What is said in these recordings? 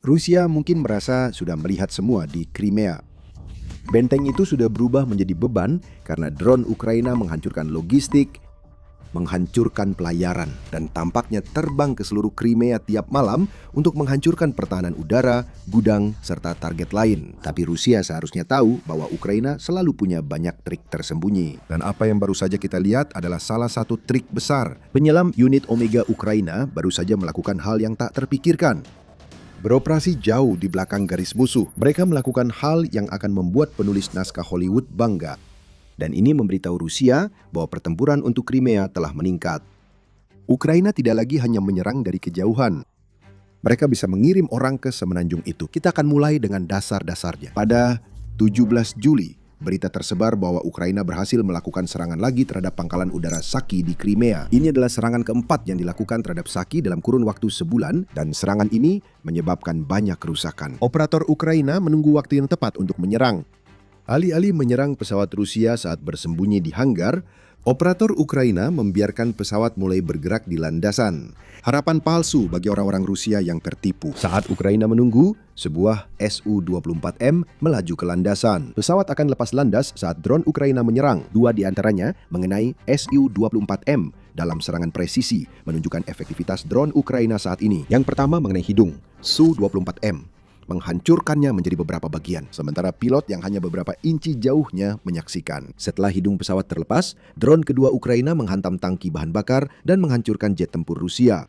Rusia mungkin merasa sudah melihat semua di Crimea. Benteng itu sudah berubah menjadi beban karena drone Ukraina menghancurkan logistik, menghancurkan pelayaran, dan tampaknya terbang ke seluruh Crimea tiap malam untuk menghancurkan pertahanan udara, gudang, serta target lain. Tapi Rusia seharusnya tahu bahwa Ukraina selalu punya banyak trik tersembunyi. Dan apa yang baru saja kita lihat adalah salah satu trik besar. Penyelam unit Omega Ukraina baru saja melakukan hal yang tak terpikirkan. Beroperasi jauh di belakang garis musuh, mereka melakukan hal yang akan membuat penulis naskah Hollywood bangga. Dan ini memberitahu Rusia bahwa pertempuran untuk Crimea telah meningkat. Ukraina tidak lagi hanya menyerang dari kejauhan. Mereka bisa mengirim orang ke semenanjung itu. Kita akan mulai dengan dasar-dasarnya. Pada 17 Juli, berita tersebar bahwa Ukraina berhasil melakukan serangan lagi terhadap pangkalan udara Saki di Crimea. Ini adalah serangan keempat yang dilakukan terhadap Saki dalam kurun waktu sebulan, dan serangan ini menyebabkan banyak kerusakan. Operator Ukraina menunggu waktu yang tepat untuk menyerang. Alih-alih menyerang pesawat Rusia saat bersembunyi di hanggar, operator Ukraina membiarkan pesawat mulai bergerak di landasan. Harapan palsu bagi orang-orang Rusia yang tertipu. Saat Ukraina menunggu, sebuah Su-24M melaju ke landasan. Pesawat akan lepas landas saat drone Ukraina menyerang. Dua di antaranya mengenai Su-24M dalam serangan presisi, menunjukkan efektivitas drone Ukraina saat ini. Yang pertama mengenai hidung, Su-24M menghancurkannya menjadi beberapa bagian, sementara pilot yang hanya beberapa inci jauhnya menyaksikan. Setelah hidung pesawat terlepas, drone kedua Ukraina menghantam tangki bahan bakar dan menghancurkan jet tempur Rusia.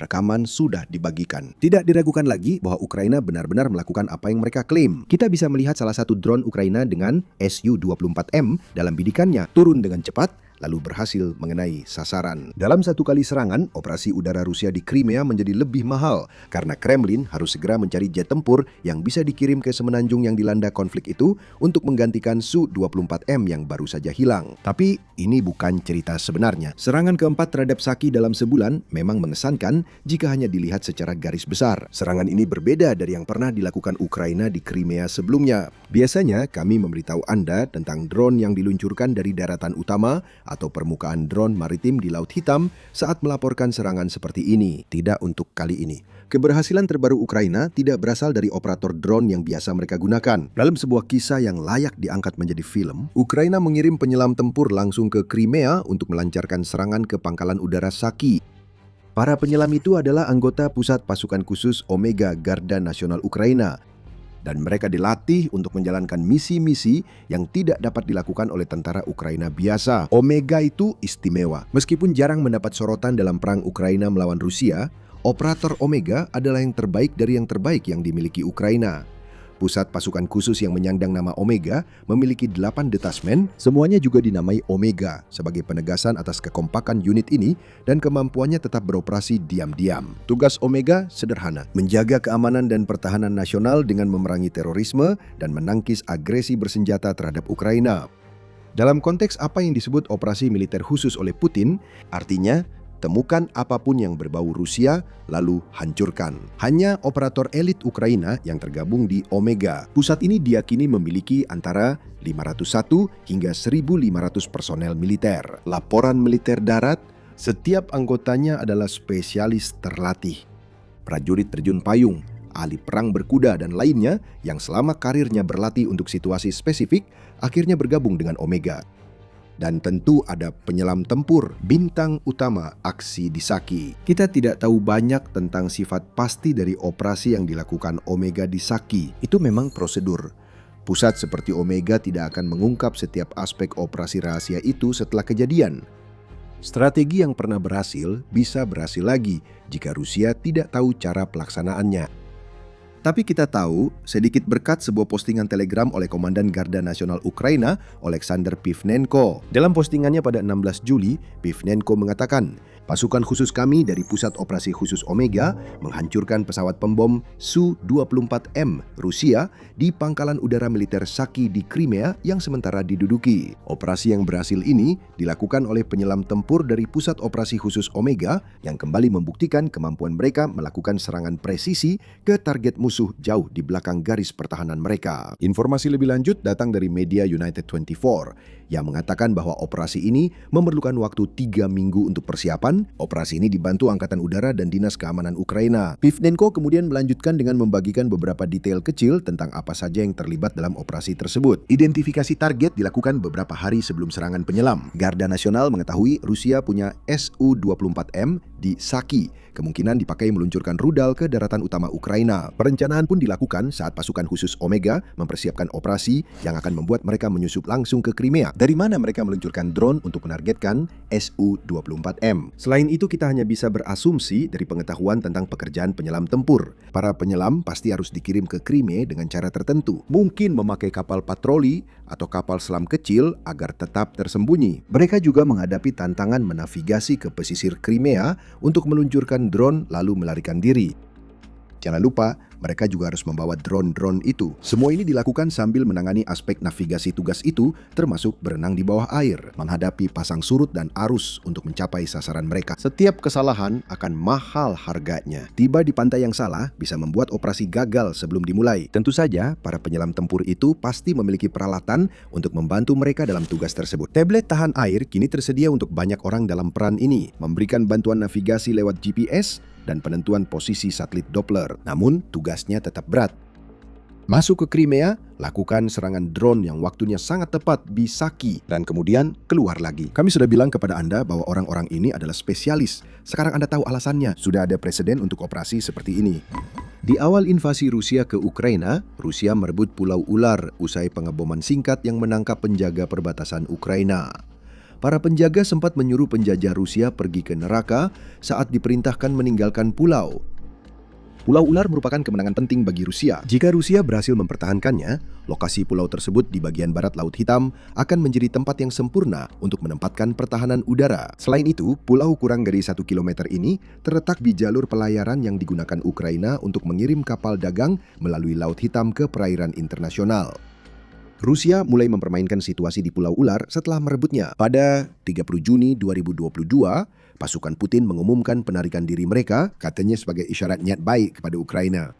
Rekaman sudah dibagikan. Tidak diragukan lagi bahwa Ukraina benar-benar melakukan apa yang mereka klaim. Kita bisa melihat salah satu drone Ukraina dengan Su-24M dalam bidikannya turun dengan cepat, lalu berhasil mengenai sasaran. Dalam satu kali serangan, operasi udara Rusia di Crimea menjadi lebih mahal karena Kremlin harus segera mencari jet tempur yang bisa dikirim ke semenanjung yang dilanda konflik itu untuk menggantikan Su-24M yang baru saja hilang. Tapi ini bukan cerita sebenarnya. Serangan keempat terhadap Saki dalam sebulan memang mengesankan jika hanya dilihat secara garis besar. Serangan ini berbeda dari yang pernah dilakukan Ukraina di Crimea sebelumnya. Biasanya kami memberitahu Anda tentang drone yang diluncurkan dari daratan utama atau permukaan drone maritim di Laut Hitam saat melaporkan serangan seperti ini. Tidak untuk kali ini. Keberhasilan terbaru Ukraina tidak berasal dari operator drone yang biasa mereka gunakan. Dalam sebuah kisah yang layak diangkat menjadi film, Ukraina mengirim penyelam tempur langsung ke Crimea untuk melancarkan serangan ke pangkalan udara Saki. Para penyelam itu adalah anggota pusat pasukan khusus Omega Garda Nasional Ukraina, dan mereka dilatih untuk menjalankan misi-misi yang tidak dapat dilakukan oleh tentara Ukraina biasa. Omega itu istimewa. Meskipun jarang mendapat sorotan dalam perang Ukraina melawan Rusia, operator Omega adalah yang terbaik dari yang terbaik yang dimiliki Ukraina. Pusat pasukan khusus yang menyandang nama Omega memiliki 8 detasmen, semuanya juga dinamai Omega sebagai penegasan atas kekompakan unit ini dan kemampuannya tetap beroperasi diam-diam. Tugas Omega sederhana, menjaga keamanan dan pertahanan nasional dengan memerangi terorisme dan menangkis agresi bersenjata terhadap Ukraina. Dalam konteks apa yang disebut operasi militer khusus oleh Putin, artinya temukan apapun yang berbau Rusia, lalu hancurkan. Hanya operator elit Ukraina yang tergabung di Omega. Pusat ini diyakini memiliki antara 501 hingga 1.500 personel militer. Laporan militer darat, setiap anggotanya adalah spesialis terlatih. Prajurit terjun payung, ahli perang berkuda, dan lainnya yang selama karirnya berlatih untuk situasi spesifik, akhirnya bergabung dengan Omega. Dan tentu ada penyelam tempur, bintang utama aksi di Saki. Kita tidak tahu banyak tentang sifat pasti dari operasi yang dilakukan Omega di Saki. Itu memang prosedur. Pusat seperti Omega tidak akan mengungkap setiap aspek operasi rahasia itu setelah kejadian. Strategi yang pernah berhasil bisa berhasil lagi jika Rusia tidak tahu cara pelaksanaannya. Tapi kita tahu, sedikit berkat sebuah postingan Telegram oleh Komandan Garda Nasional Ukraina, Oleksandr Pivnenko. Dalam postingannya pada 16 Juli, Pivnenko mengatakan, pasukan khusus kami dari Pusat Operasi Khusus Omega menghancurkan pesawat pembom Su-24M Rusia di pangkalan udara militer Saki di Crimea yang sementara diduduki. Operasi yang berhasil ini dilakukan oleh penyelam tempur dari Pusat Operasi Khusus Omega yang kembali membuktikan kemampuan mereka melakukan serangan presisi ke target musuh jauh di belakang garis pertahanan mereka. Informasi lebih lanjut datang dari media United 24. yang mengatakan bahwa operasi ini memerlukan waktu 3 minggu untuk persiapan. Operasi ini dibantu Angkatan Udara dan Dinas Keamanan Ukraina. Pivnenko kemudian melanjutkan dengan membagikan beberapa detail kecil tentang apa saja yang terlibat dalam operasi tersebut. Identifikasi target dilakukan beberapa hari sebelum serangan penyelam. Garda Nasional mengetahui Rusia punya Su-24M di Saki, kemungkinan dipakai meluncurkan rudal ke daratan utama Ukraina. Perencanaan pun dilakukan saat pasukan khusus Omega mempersiapkan operasi yang akan membuat mereka menyusup langsung ke Crimea, dari mana mereka meluncurkan drone untuk menargetkan Su-24M. Selain itu, kita hanya bisa berasumsi dari pengetahuan tentang pekerjaan penyelam tempur. Para penyelam pasti harus dikirim ke Crimea dengan cara tertentu. Mungkin memakai kapal patroli atau kapal selam kecil agar tetap tersembunyi. Mereka juga menghadapi tantangan menavigasi ke pesisir Crimea untuk meluncurkan drone lalu melarikan diri. Jangan lupa, mereka juga harus membawa drone-drone itu. Semua ini dilakukan sambil menangani aspek navigasi tugas itu, termasuk berenang di bawah air, menghadapi pasang surut dan arus untuk mencapai sasaran mereka. Setiap kesalahan akan mahal harganya. Tiba di pantai yang salah bisa membuat operasi gagal sebelum dimulai. Tentu saja, para penyelam tempur itu pasti memiliki peralatan untuk membantu mereka dalam tugas tersebut. Tablet tahan air kini tersedia untuk banyak orang dalam peran ini, memberikan bantuan navigasi lewat GPS dan penentuan posisi satelit Doppler. Namun, tugasnya tetap berat. Masuk ke Crimea, lakukan serangan drone yang waktunya sangat tepat di Saki, dan kemudian keluar lagi. Kami sudah bilang kepada Anda bahwa orang-orang ini adalah spesialis. Sekarang Anda tahu alasannya. Sudah ada preseden untuk operasi seperti ini. Di awal invasi Rusia ke Ukraina, Rusia merebut Pulau Ular usai pengeboman singkat yang menangkap penjaga perbatasan Ukraina. Para penjaga sempat menyuruh penjajah Rusia pergi ke neraka saat diperintahkan meninggalkan pulau. Pulau Ular merupakan kemenangan penting bagi Rusia. Jika Rusia berhasil mempertahankannya, lokasi pulau tersebut di bagian barat Laut Hitam akan menjadi tempat yang sempurna untuk menempatkan pertahanan udara. Selain itu, pulau kurang dari 1 kilometer ini terletak di jalur pelayaran yang digunakan Ukraina untuk mengirim kapal dagang melalui Laut Hitam ke perairan internasional. Rusia mulai mempermainkan situasi di Pulau Ular setelah merebutnya. Pada 30 Juni 2022, pasukan Putin mengumumkan penarikan diri mereka, katanya sebagai isyarat niat baik kepada Ukraina.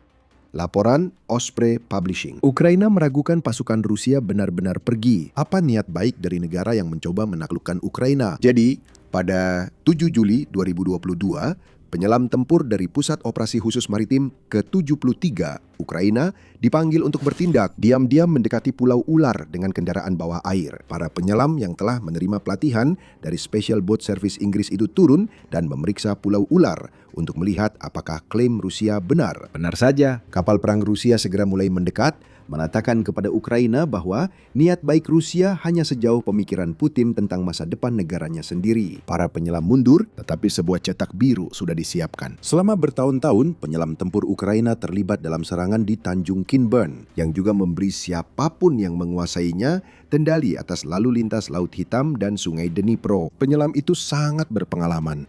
Laporan Osprey Publishing. Ukraina meragukan pasukan Rusia benar-benar pergi. Apa niat baik dari negara yang mencoba menaklukkan Ukraina? Jadi, pada 7 Juli 2022, penyelam tempur dari Pusat Operasi Khusus Maritim ke-73 Ukraina dipanggil untuk bertindak, diam-diam mendekati Pulau Ular dengan kendaraan bawah air. Para penyelam yang telah menerima pelatihan dari Special Boat Service Inggris itu turun dan memeriksa Pulau Ular untuk melihat apakah klaim Rusia benar. Benar saja, kapal perang Rusia segera mulai mendekat, mengatakan kepada Ukraina bahwa niat baik Rusia hanya sejauh pemikiran Putin tentang masa depan negaranya sendiri. Para penyelam mundur, tetapi sebuah cetak biru sudah disiapkan. Selama bertahun-tahun, penyelam tempur Ukraina terlibat dalam serangan di Tanjung Kinburn, yang juga memberi siapapun yang menguasainya kendali atas lalu lintas Laut Hitam dan Sungai Dnipro. Penyelam itu sangat berpengalaman.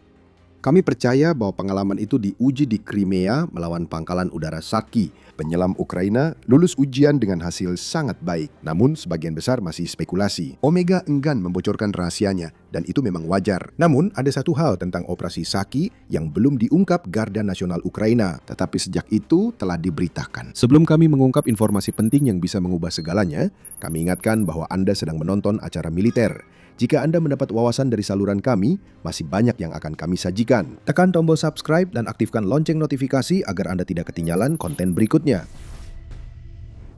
Kami percaya bahwa pengalaman itu diuji di Crimea melawan pangkalan udara Saki. Penyelam Ukraina lulus ujian dengan hasil sangat baik, namun sebagian besar masih spekulasi. Omega enggan membocorkan rahasianya, dan itu memang wajar. Namun, ada satu hal tentang operasi Saki yang belum diungkap Garda Nasional Ukraina, tetapi sejak itu telah diberitakan. Sebelum kami mengungkap informasi penting yang bisa mengubah segalanya, kami ingatkan bahwa Anda sedang menonton acara militer. Jika Anda mendapat wawasan dari saluran kami, masih banyak yang akan kami sajikan. Tekan tombol subscribe dan aktifkan lonceng notifikasi agar Anda tidak ketinggalan konten berikutnya.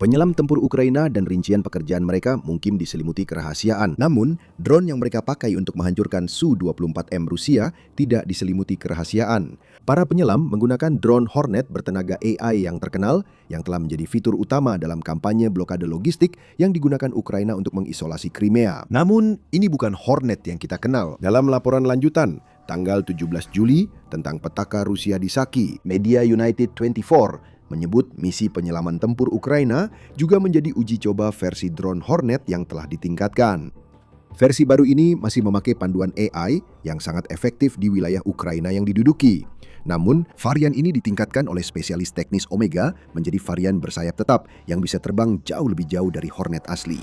Penyelam tempur Ukraina dan rincian pekerjaan mereka mungkin diselimuti kerahasiaan. Namun, drone yang mereka pakai untuk menghancurkan Su-24M Rusia tidak diselimuti kerahasiaan. Para penyelam menggunakan drone Hornet bertenaga AI yang terkenal, yang telah menjadi fitur utama dalam kampanye blokade logistik yang digunakan Ukraina untuk mengisolasi Crimea. Namun, ini bukan Hornet yang kita kenal. Dalam laporan lanjutan, tanggal 17 Juli, tentang petaka Rusia di Saki, media United 24 menyebut misi penyelaman tempur Ukraina juga menjadi uji coba versi drone Hornet yang telah ditingkatkan. Versi baru ini masih memakai panduan AI yang sangat efektif di wilayah Ukraina yang diduduki. Namun, varian ini ditingkatkan oleh spesialis teknis Omega menjadi varian bersayap tetap yang bisa terbang jauh lebih jauh dari Hornet asli.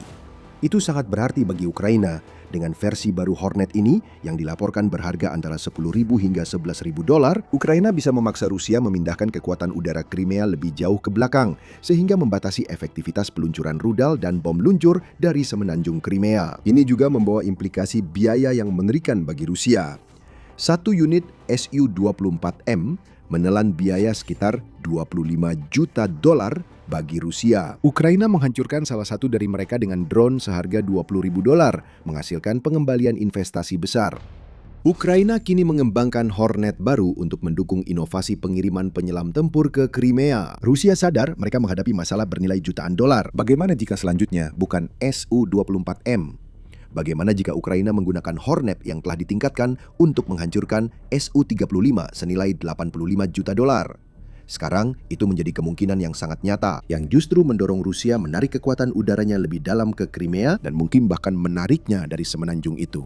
Itu sangat berarti bagi Ukraina. Dengan versi baru Hornet ini yang dilaporkan berharga antara 10.000 hingga 11.000 dolar, Ukraina bisa memaksa Rusia memindahkan kekuatan udara Crimea lebih jauh ke belakang sehingga membatasi efektivitas peluncuran rudal dan bom luncur dari semenanjung Crimea. Ini juga membawa implikasi biaya yang mengerikan bagi Rusia. Satu unit Su-24M menelan biaya sekitar 25 juta dolar bagi Rusia. Ukraina menghancurkan salah satu dari mereka dengan drone seharga 20.000 dolar, menghasilkan pengembalian investasi besar. Ukraina kini mengembangkan Hornet baru untuk mendukung inovasi pengiriman penyelam tempur ke Crimea. Rusia sadar mereka menghadapi masalah bernilai jutaan dolar. Bagaimana jika selanjutnya bukan Su-24M? Bagaimana jika Ukraina menggunakan Hornet yang telah ditingkatkan untuk menghancurkan Su-35 senilai 85 juta dolar? Sekarang, itu menjadi kemungkinan yang sangat nyata, yang justru mendorong Rusia menarik kekuatan udaranya lebih dalam ke Crimea dan mungkin bahkan menariknya dari semenanjung itu.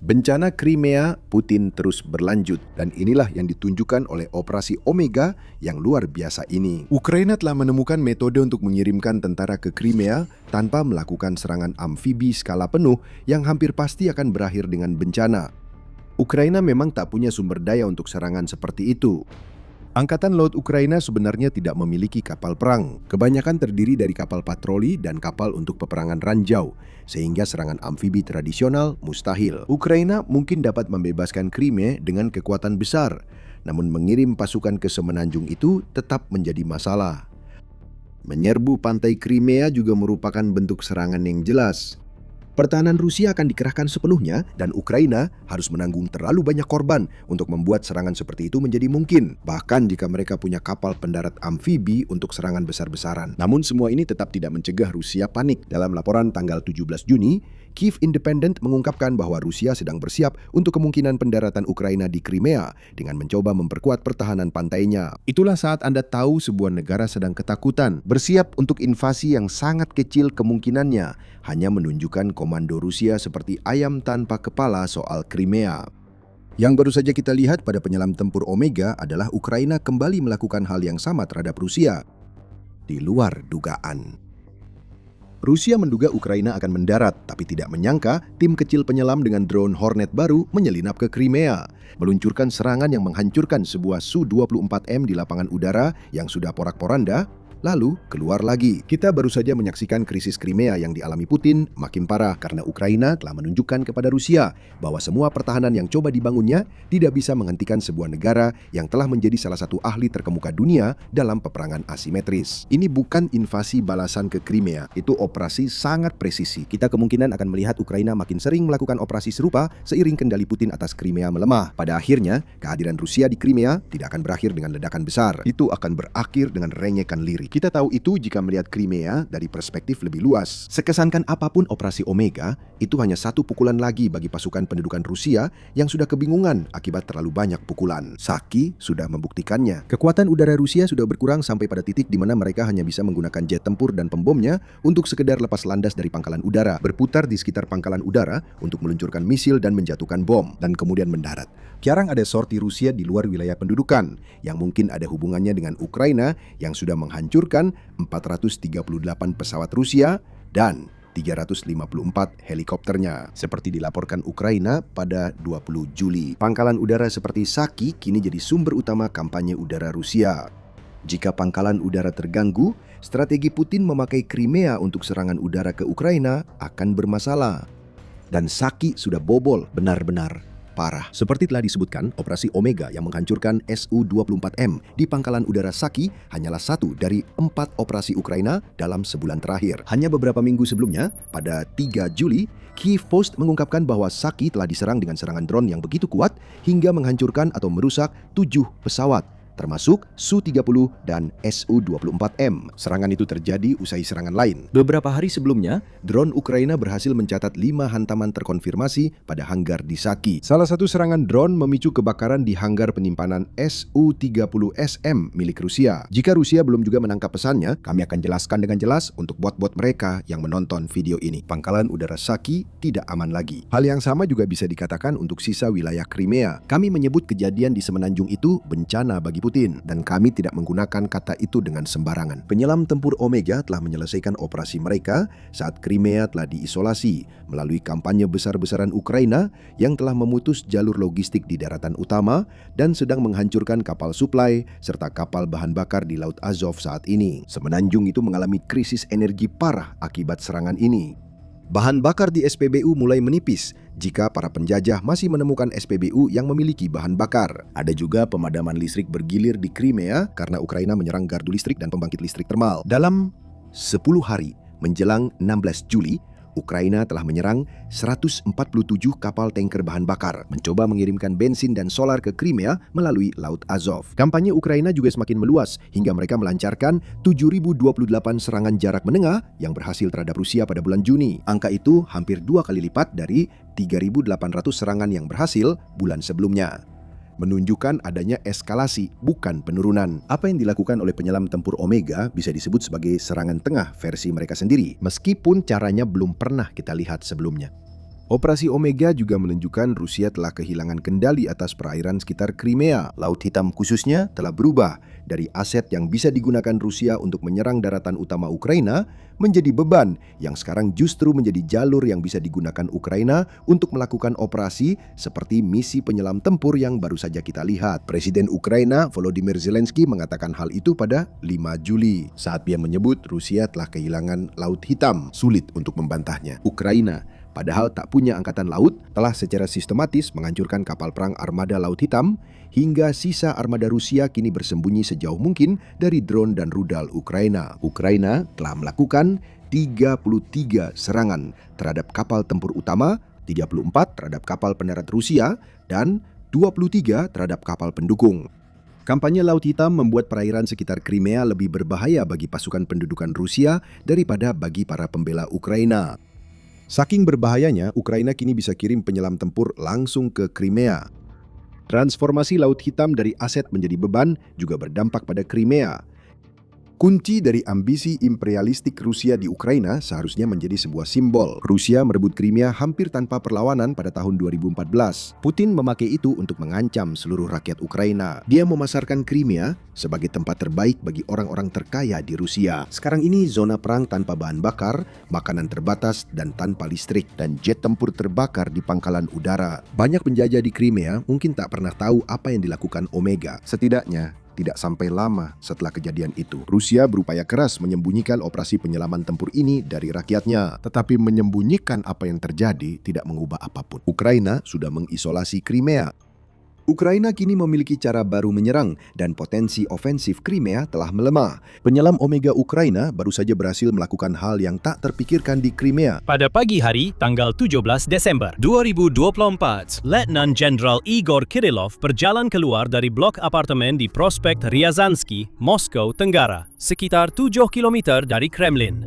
Bencana Crimea, Putin terus berlanjut, dan inilah yang ditunjukkan oleh operasi Omega yang luar biasa ini. Ukraina telah menemukan metode untuk mengirimkan tentara ke Crimea tanpa melakukan serangan amfibi skala penuh yang hampir pasti akan berakhir dengan bencana. Ukraina memang tak punya sumber daya untuk serangan seperti itu. Angkatan Laut Ukraina sebenarnya tidak memiliki kapal perang. Kebanyakan terdiri dari kapal patroli dan kapal untuk peperangan ranjau, sehingga serangan amfibi tradisional mustahil. Ukraina mungkin dapat membebaskan Crimea dengan kekuatan besar, namun mengirim pasukan ke semenanjung itu tetap menjadi masalah. Menyerbu pantai Crimea juga merupakan bentuk serangan yang jelas. Pertahanan Rusia akan dikerahkan sepenuhnya dan Ukraina harus menanggung terlalu banyak korban untuk membuat serangan seperti itu menjadi mungkin. Bahkan jika mereka punya kapal pendarat amfibi untuk serangan besar-besaran. Namun semua ini tetap tidak mencegah Rusia panik. Dalam laporan tanggal 17 Juni, Kyiv Independent mengungkapkan bahwa Rusia sedang bersiap untuk kemungkinan pendaratan Ukraina di Crimea dengan mencoba memperkuat pertahanan pantainya. Itulah saat Anda tahu sebuah negara sedang ketakutan, bersiap untuk invasi yang sangat kecil kemungkinannya, hanya menunjukkan komando Rusia seperti ayam tanpa kepala soal Crimea. Yang baru saja kita lihat pada penyelam tempur Omega adalah Ukraina kembali melakukan hal yang sama terhadap Rusia. Di luar dugaan. Rusia menduga Ukraina akan mendarat, tapi tidak menyangka tim kecil penyelam dengan drone Hornet baru menyelinap ke Crimea, meluncurkan serangan yang menghancurkan sebuah Su-24M di lapangan udara yang sudah porak-poranda, lalu keluar lagi. Kita baru saja menyaksikan krisis Crimea yang dialami Putin makin parah karena Ukraina telah menunjukkan kepada Rusia bahwa semua pertahanan yang coba dibangunnya tidak bisa menghentikan sebuah negara yang telah menjadi salah satu ahli terkemuka dunia dalam peperangan asimetris. Ini bukan invasi balasan ke Crimea, itu operasi sangat presisi. Kita kemungkinan akan melihat Ukraina makin sering melakukan operasi serupa seiring kendali Putin atas Crimea melemah. Pada akhirnya, kehadiran Rusia di Crimea tidak akan berakhir dengan ledakan besar. Itu akan berakhir dengan renyekan lirik. Kita tahu itu jika melihat Crimea dari perspektif lebih luas. Sekesankan apapun operasi Omega, itu hanya satu pukulan lagi bagi pasukan pendudukan Rusia yang sudah kebingungan akibat terlalu banyak pukulan. Saki sudah membuktikannya. Kekuatan udara Rusia sudah berkurang sampai pada titik di mana mereka hanya bisa menggunakan jet tempur dan pembomnya untuk sekedar lepas landas dari pangkalan udara, berputar di sekitar pangkalan udara untuk meluncurkan misil dan menjatuhkan bom, dan kemudian mendarat. Jarang ada sorti Rusia di luar wilayah pendudukan, yang mungkin ada hubungannya dengan Ukraina yang sudah menghancurkan 438 pesawat Rusia dan 354 helikopternya. Seperti dilaporkan Ukraina pada 20 Juli. Pangkalan udara seperti Saki kini jadi sumber utama kampanye udara Rusia. Jika pangkalan udara terganggu, strategi Putin memakai Crimea untuk serangan udara ke Ukraina akan bermasalah. Dan Saki sudah bobol benar-benar parah. Seperti telah disebutkan, operasi Omega yang menghancurkan Su-24M di pangkalan udara Saki hanyalah satu dari 4 operasi Ukraina dalam sebulan terakhir. Hanya beberapa minggu sebelumnya, pada 3 Juli, Kyiv Post mengungkapkan bahwa Saki telah diserang dengan serangan drone yang begitu kuat hingga menghancurkan atau merusak 7 pesawat, termasuk Su-30 dan Su-24M. Serangan itu terjadi usai serangan lain. Beberapa hari sebelumnya, drone Ukraina berhasil mencatat 5 hantaman terkonfirmasi pada hanggar di Saki. Salah satu serangan drone memicu kebakaran di hanggar penyimpanan Su-30SM milik Rusia. Jika Rusia belum juga menangkap pesannya, kami akan jelaskan dengan jelas untuk bot-bot mereka yang menonton video ini. Pangkalan udara Saki tidak aman lagi. Hal yang sama juga bisa dikatakan untuk sisa wilayah Crimea. Kami menyebut kejadian di semenanjung itu bencana bagi Putin. Putin, dan kami tidak menggunakan kata itu dengan sembarangan. Penyelam tempur Omega telah menyelesaikan operasi mereka saat Crimea telah diisolasi melalui kampanye besar-besaran Ukraina yang telah memutus jalur logistik di daratan utama dan sedang menghancurkan kapal suplai serta kapal bahan bakar di Laut Azov saat ini. Semenanjung itu mengalami krisis energi parah akibat serangan ini. Bahan bakar di SPBU mulai menipis jika para penjajah masih menemukan SPBU yang memiliki bahan bakar. Ada juga pemadaman listrik bergilir di Crimea karena Ukraina menyerang gardu listrik dan pembangkit listrik termal. Dalam 10 hari menjelang 16 Juli, Ukraina telah menyerang 147 kapal tanker bahan bakar, mencoba mengirimkan bensin dan solar ke Crimea melalui Laut Azov. Kampanye Ukraina juga semakin meluas hingga mereka melancarkan 7.028 serangan jarak menengah yang berhasil terhadap Rusia pada bulan Juni. Angka itu hampir 2 kali lipat dari 3.800 serangan yang berhasil bulan sebelumnya, menunjukkan adanya eskalasi, bukan penurunan. Apa yang dilakukan oleh penyelam tempur Omega bisa disebut sebagai serangan tengah versi mereka sendiri, meskipun caranya belum pernah kita lihat sebelumnya. Operasi Omega juga menunjukkan Rusia telah kehilangan kendali atas perairan sekitar Crimea. Laut Hitam khususnya telah berubah dari aset yang bisa digunakan Rusia untuk menyerang daratan utama Ukraina menjadi beban yang sekarang justru menjadi jalur yang bisa digunakan Ukraina untuk melakukan operasi seperti misi penyelam tempur yang baru saja kita lihat. Presiden Ukraina Volodymyr Zelensky mengatakan hal itu pada 5 Juli saat dia menyebut Rusia telah kehilangan Laut Hitam. Sulit untuk membantahnya. Ukraina, padahal tak punya angkatan laut, telah secara sistematis menghancurkan kapal perang armada Laut Hitam hingga sisa armada Rusia kini bersembunyi sejauh mungkin dari drone dan rudal Ukraina. Ukraina telah melakukan 33 serangan terhadap kapal tempur utama, 34 terhadap kapal pendarat Rusia, dan 23 terhadap kapal pendukung. Kampanye Laut Hitam membuat perairan sekitar Crimea lebih berbahaya bagi pasukan pendudukan Rusia daripada bagi para pembela Ukraina. Saking berbahayanya, Ukraina kini bisa kirim penyelam tempur langsung ke Crimea. Transformasi Laut Hitam dari aset menjadi beban juga berdampak pada Crimea. Kunci dari ambisi imperialistik Rusia di Ukraina seharusnya menjadi sebuah simbol. Rusia merebut Crimea hampir tanpa perlawanan pada tahun 2014. Putin memakai itu untuk mengancam seluruh rakyat Ukraina. Dia memasarkan Crimea sebagai tempat terbaik bagi orang-orang terkaya di Rusia. Sekarang ini zona perang tanpa bahan bakar, makanan terbatas dan tanpa listrik, dan jet tempur terbakar di pangkalan udara. Banyak penjajah di Crimea mungkin tak pernah tahu apa yang dilakukan Omega. Setidaknya tidak sampai lama setelah kejadian itu, Rusia berupaya keras menyembunyikan operasi penyelaman tempur ini dari rakyatnya. Tetapi menyembunyikan apa yang terjadi tidak mengubah apapun. Ukraina sudah mengisolasi Crimea. Ukraina kini memiliki cara baru menyerang dan potensi ofensif Crimea telah melemah. Penyelam Omega Ukraina baru saja berhasil melakukan hal yang tak terpikirkan di Crimea. Pada pagi hari, tanggal 17 Desember 2024, Letnan Jenderal Igor Kirillov berjalan keluar dari blok apartemen di Prospek Ryazansky, Moskow Tenggara, sekitar 7 km dari Kremlin.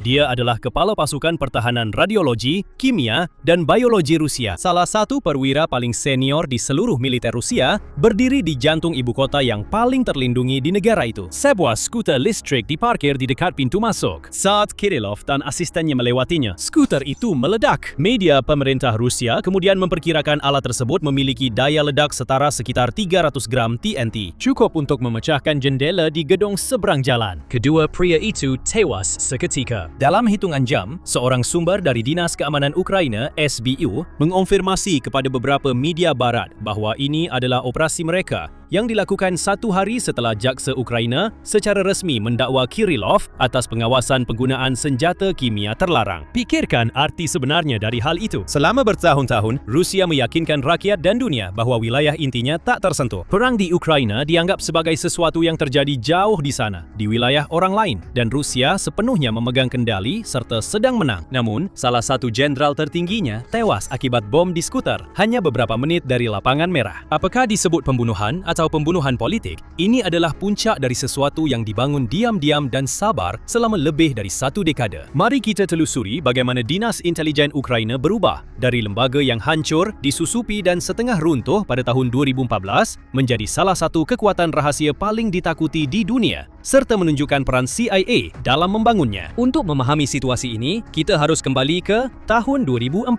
Dia adalah Kepala Pasukan Pertahanan Radiologi, Kimia, dan Biologi Rusia, salah satu perwira paling senior di seluruh militer Rusia, berdiri di jantung ibu kota yang paling terlindungi di negara itu. Sebuah skuter listrik diparkir di dekat pintu masuk. Saat Kirillov dan asistennya melewatinya, skuter itu meledak. Media pemerintah Rusia kemudian memperkirakan alat tersebut memiliki daya ledak setara sekitar 300 gram TNT, cukup untuk memecahkan jendela di gedung seberang jalan. Kedua pria itu tewas seketika. Dalam hitungan jam, seorang sumber dari Dinas Keamanan Ukraina (SBU) mengonfirmasi kepada beberapa media barat bahawa ini adalah operasi mereka yang dilakukan 1 hari setelah jaksa Ukraina secara resmi mendakwa Kirillov atas pengawasan penggunaan senjata kimia terlarang. Pikirkan arti sebenarnya dari hal itu. Selama bertahun-tahun, Rusia meyakinkan rakyat dan dunia bahawa wilayah intinya tak tersentuh. Perang di Ukraina dianggap sebagai sesuatu yang terjadi jauh di sana, di wilayah orang lain, dan Rusia sepenuhnya memegang kendali serta sedang menang. Namun, salah satu jenderal tertingginya tewas akibat bom di skuter hanya beberapa menit dari lapangan merah. Apakah disebut pembunuhan atau pembunuhan politik? Ini adalah puncak dari sesuatu yang dibangun diam-diam dan sabar selama lebih dari 1 dekade. Mari kita telusuri bagaimana Dinas Intelijen Ukraina berubah dari lembaga yang hancur, disusupi dan setengah runtuh pada tahun 2014 menjadi salah satu kekuatan rahasia paling ditakuti di dunia, serta menunjukkan peran CIA dalam membangunnya. Untuk memahami situasi ini, kita harus kembali ke tahun 2014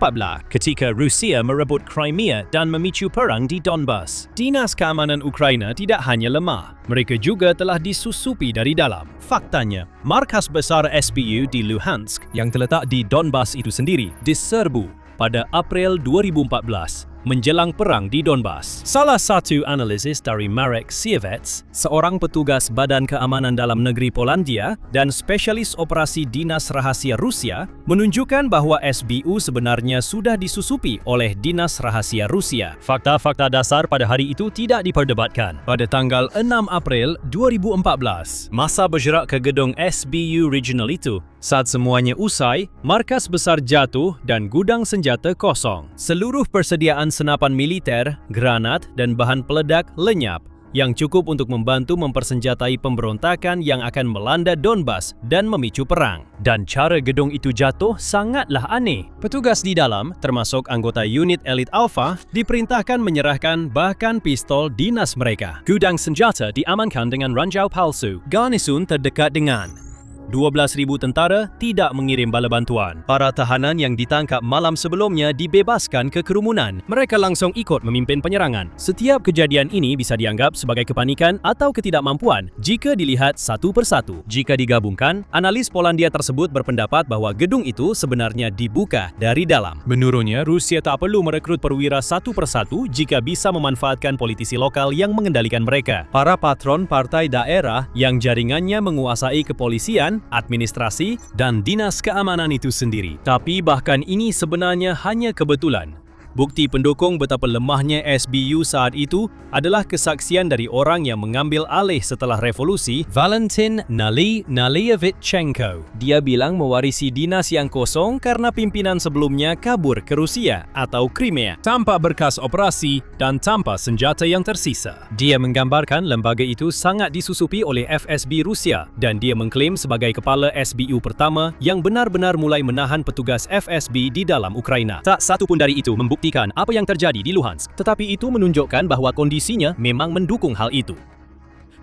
ketika Rusia merebut Crimea dan memicu perang di Donbas. Dinas Keamanan Ukraina tidak hanya lemah, mereka juga telah disusupi dari dalam. Faktanya, markas besar SBU di Luhansk yang terletak di Donbas itu sendiri diserbu pada April 2014 menjelang perang di Donbas. Salah satu analisis dari Marek Siewicz, seorang petugas Badan Keamanan Dalam Negeri Polandia dan spesialis operasi Dinas Rahasia Rusia, menunjukkan bahwa SBU sebenarnya sudah disusupi oleh Dinas Rahasia Rusia. Fakta-fakta dasar pada hari itu tidak diperdebatkan. Pada tanggal 6 April 2014, massa bergerak ke gedung SBU Regional itu. Saat semuanya usai, markas besar jatuh dan gudang senjata kosong. Seluruh persediaan senapan militer, granat, dan bahan peledak lenyap, yang cukup untuk membantu mempersenjatai pemberontakan yang akan melanda Donbas dan memicu perang. Dan cara gedung itu jatuh sangatlah aneh. Petugas di dalam, termasuk anggota unit elit Alpha, diperintahkan menyerahkan bahkan pistol dinas mereka. Gudang senjata diamankan dengan ranjau palsu. Garnisun terdekat dengan 12,000 tentara tidak mengirim bala bantuan. Para tahanan yang ditangkap malam sebelumnya dibebaskan ke kerumunan. Mereka langsung ikut memimpin penyerangan. Setiap kejadian ini bisa dianggap sebagai kepanikan atau ketidakmampuan jika dilihat satu persatu. Jika digabungkan, analis Polandia tersebut berpendapat bahwa gedung itu sebenarnya dibuka dari dalam. Menurutnya, Rusia tak perlu merekrut perwira satu persatu jika bisa memanfaatkan politisi lokal yang mengendalikan mereka. Para patron partai daerah yang jaringannya menguasai kepolisian, administrasi, dan dinas keamanan itu sendiri. Tapi bahkan ini sebenarnya hanya kebetulan. Bukti pendukung betapa lemahnya SBU saat itu adalah kesaksian dari orang yang mengambil alih setelah revolusi, Valentin Naliyevitchenko. Dia bilang mewarisi dinas yang kosong karena pimpinan sebelumnya kabur ke Rusia atau Crimea tanpa berkas operasi dan tanpa senjata yang tersisa. Dia menggambarkan lembaga itu sangat disusupi oleh FSB Rusia dan dia mengklaim sebagai kepala SBU pertama yang benar-benar mulai menahan petugas FSB di dalam Ukraina. Tak satu pun dari itu membuktikan apa yang terjadi di Luhansk, tetapi itu menunjukkan bahwa kondisinya memang mendukung hal itu.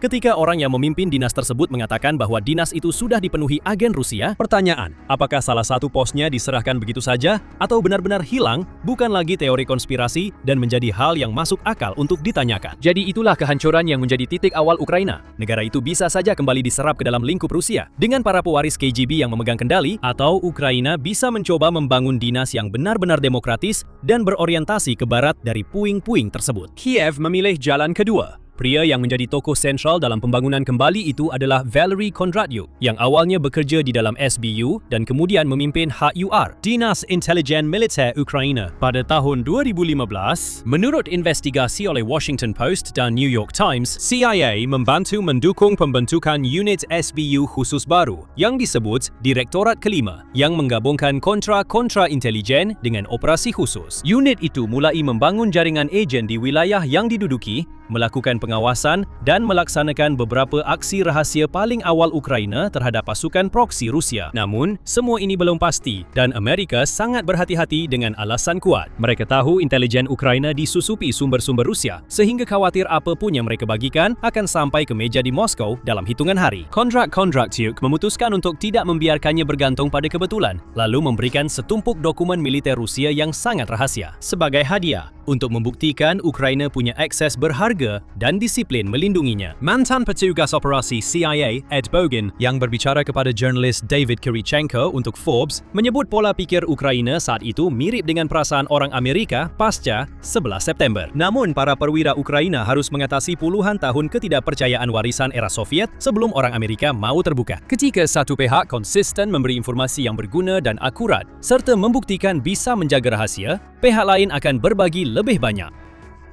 Ketika orang yang memimpin dinas tersebut mengatakan bahwa dinas itu sudah dipenuhi agen Rusia, pertanyaan, apakah salah satu posnya diserahkan begitu saja atau benar-benar hilang bukan lagi teori konspirasi dan menjadi hal yang masuk akal untuk ditanyakan. Jadi itulah kehancuran yang menjadi titik awal Ukraina. Negara itu bisa saja kembali diserap ke dalam lingkup Rusia dengan para pewaris KGB yang memegang kendali, atau Ukraina bisa mencoba membangun dinas yang benar-benar demokratis dan berorientasi ke barat dari puing-puing tersebut. Kiev memilih jalan kedua. Pria yang menjadi tokoh sentral dalam pembangunan kembali itu adalah Valery Kondratyuk, yang awalnya bekerja di dalam SBU dan kemudian memimpin HUR, Dinas Intelijen Militer Ukraina, pada tahun 2015. Menurut investigasi oleh Washington Post dan New York Times, CIA membantu mendukung pembentukan unit SBU khusus baru yang disebut Direktorat Kelima, yang menggabungkan kontra intelijen dengan operasi khusus. Unit itu mulai membangun jaringan ejen di wilayah yang diduduki, melakukan pengawasan dan melaksanakan beberapa aksi rahasia paling awal Ukraina terhadap pasukan proksi Rusia. Namun, semua ini belum pasti dan Amerika sangat berhati-hati dengan alasan kuat. Mereka tahu intelijen Ukraina disusupi sumber-sumber Rusia sehingga khawatir apapun yang mereka bagikan akan sampai ke meja di Moskow dalam hitungan hari. Kondratyuk memutuskan untuk tidak membiarkannya bergantung pada kebetulan, lalu memberikan setumpuk dokumen militer Rusia yang sangat rahasia sebagai hadiah untuk membuktikan Ukraina punya akses berharga dan disiplin melindunginya. Mantan petugas operasi CIA Ed Bogin yang berbicara kepada jurnalis David Kirichenko untuk Forbes menyebut pola pikir Ukraina saat itu mirip dengan perasaan orang Amerika pasca 11 September. Namun para perwira Ukraina harus mengatasi puluhan tahun ketidakpercayaan warisan era Soviet sebelum orang Amerika mau terbuka. Ketika satu pihak konsisten memberi informasi yang berguna dan akurat serta membuktikan bisa menjaga rahasia, pihak lain akan berbagi lebih banyak.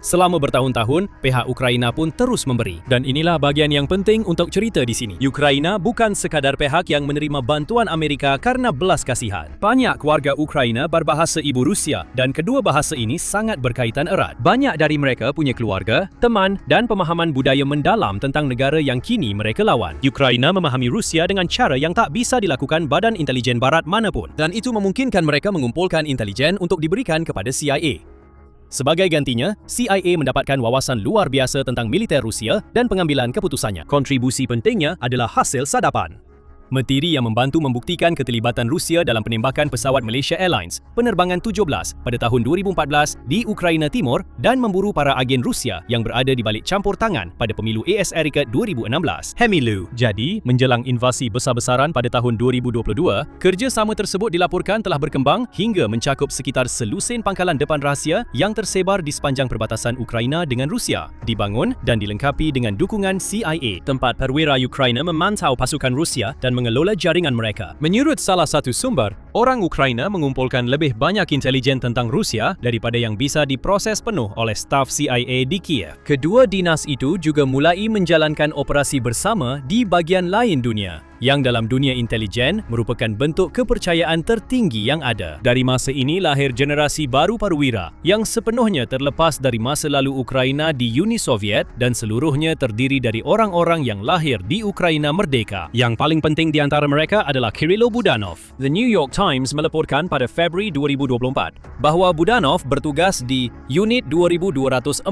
Selama bertahun-tahun, pihak Ukraina pun terus memberi. Dan inilah bagian yang penting untuk cerita di sini. Ukraina bukan sekadar pihak yang menerima bantuan Amerika karena belas kasihan. Banyak warga Ukraina berbahasa ibu Rusia dan kedua bahasa ini sangat berkaitan erat. Banyak dari mereka punya keluarga, teman dan pemahaman budaya mendalam tentang negara yang kini mereka lawan. Ukraina memahami Rusia dengan cara yang tak bisa dilakukan badan intelijen barat manapun. Dan itu memungkinkan mereka mengumpulkan intelijen untuk diberikan kepada CIA. Sebagai gantinya, CIA mendapatkan wawasan luar biasa tentang militer Rusia dan pengambilan keputusannya. Kontribusi pentingnya adalah hasil sadapan. Metiri yang membantu membuktikan keterlibatan Rusia dalam penembakan pesawat Malaysia Airlines penerbangan 17 pada tahun 2014 di Ukraina Timur dan memburu para agen Rusia yang berada di balik campur tangan pada pemilu AS Erikat 2016. Hemilu. Jadi, menjelang invasi besar-besaran pada tahun 2022, kerjasama tersebut dilaporkan telah berkembang hingga mencakup sekitar selusin pangkalan depan rahsia yang tersebar di sepanjang perbatasan Ukraina dengan Rusia, dibangun dan dilengkapi dengan dukungan CIA. Tempat perwira Ukraina memantau pasukan Rusia dan mengelola jaringan mereka. Menurut salah satu sumber, orang Ukraina mengumpulkan lebih banyak intelijen tentang Rusia daripada yang bisa diproses penuh oleh staf CIA di Kiev. Kedua dinas itu juga mulai menjalankan operasi bersama di bahagian lain dunia, yang dalam dunia intelijen merupakan bentuk kepercayaan tertinggi yang ada. Dari masa ini lahir generasi baru perwira yang sepenuhnya terlepas dari masa lalu Ukraina di Uni Soviet dan seluruhnya terdiri dari orang-orang yang lahir di Ukraina merdeka. Yang paling penting di antara mereka adalah Kirilo Budanov. The New York Times melaporkan pada Februari 2024 bahawa Budanov bertugas di Unit 2245,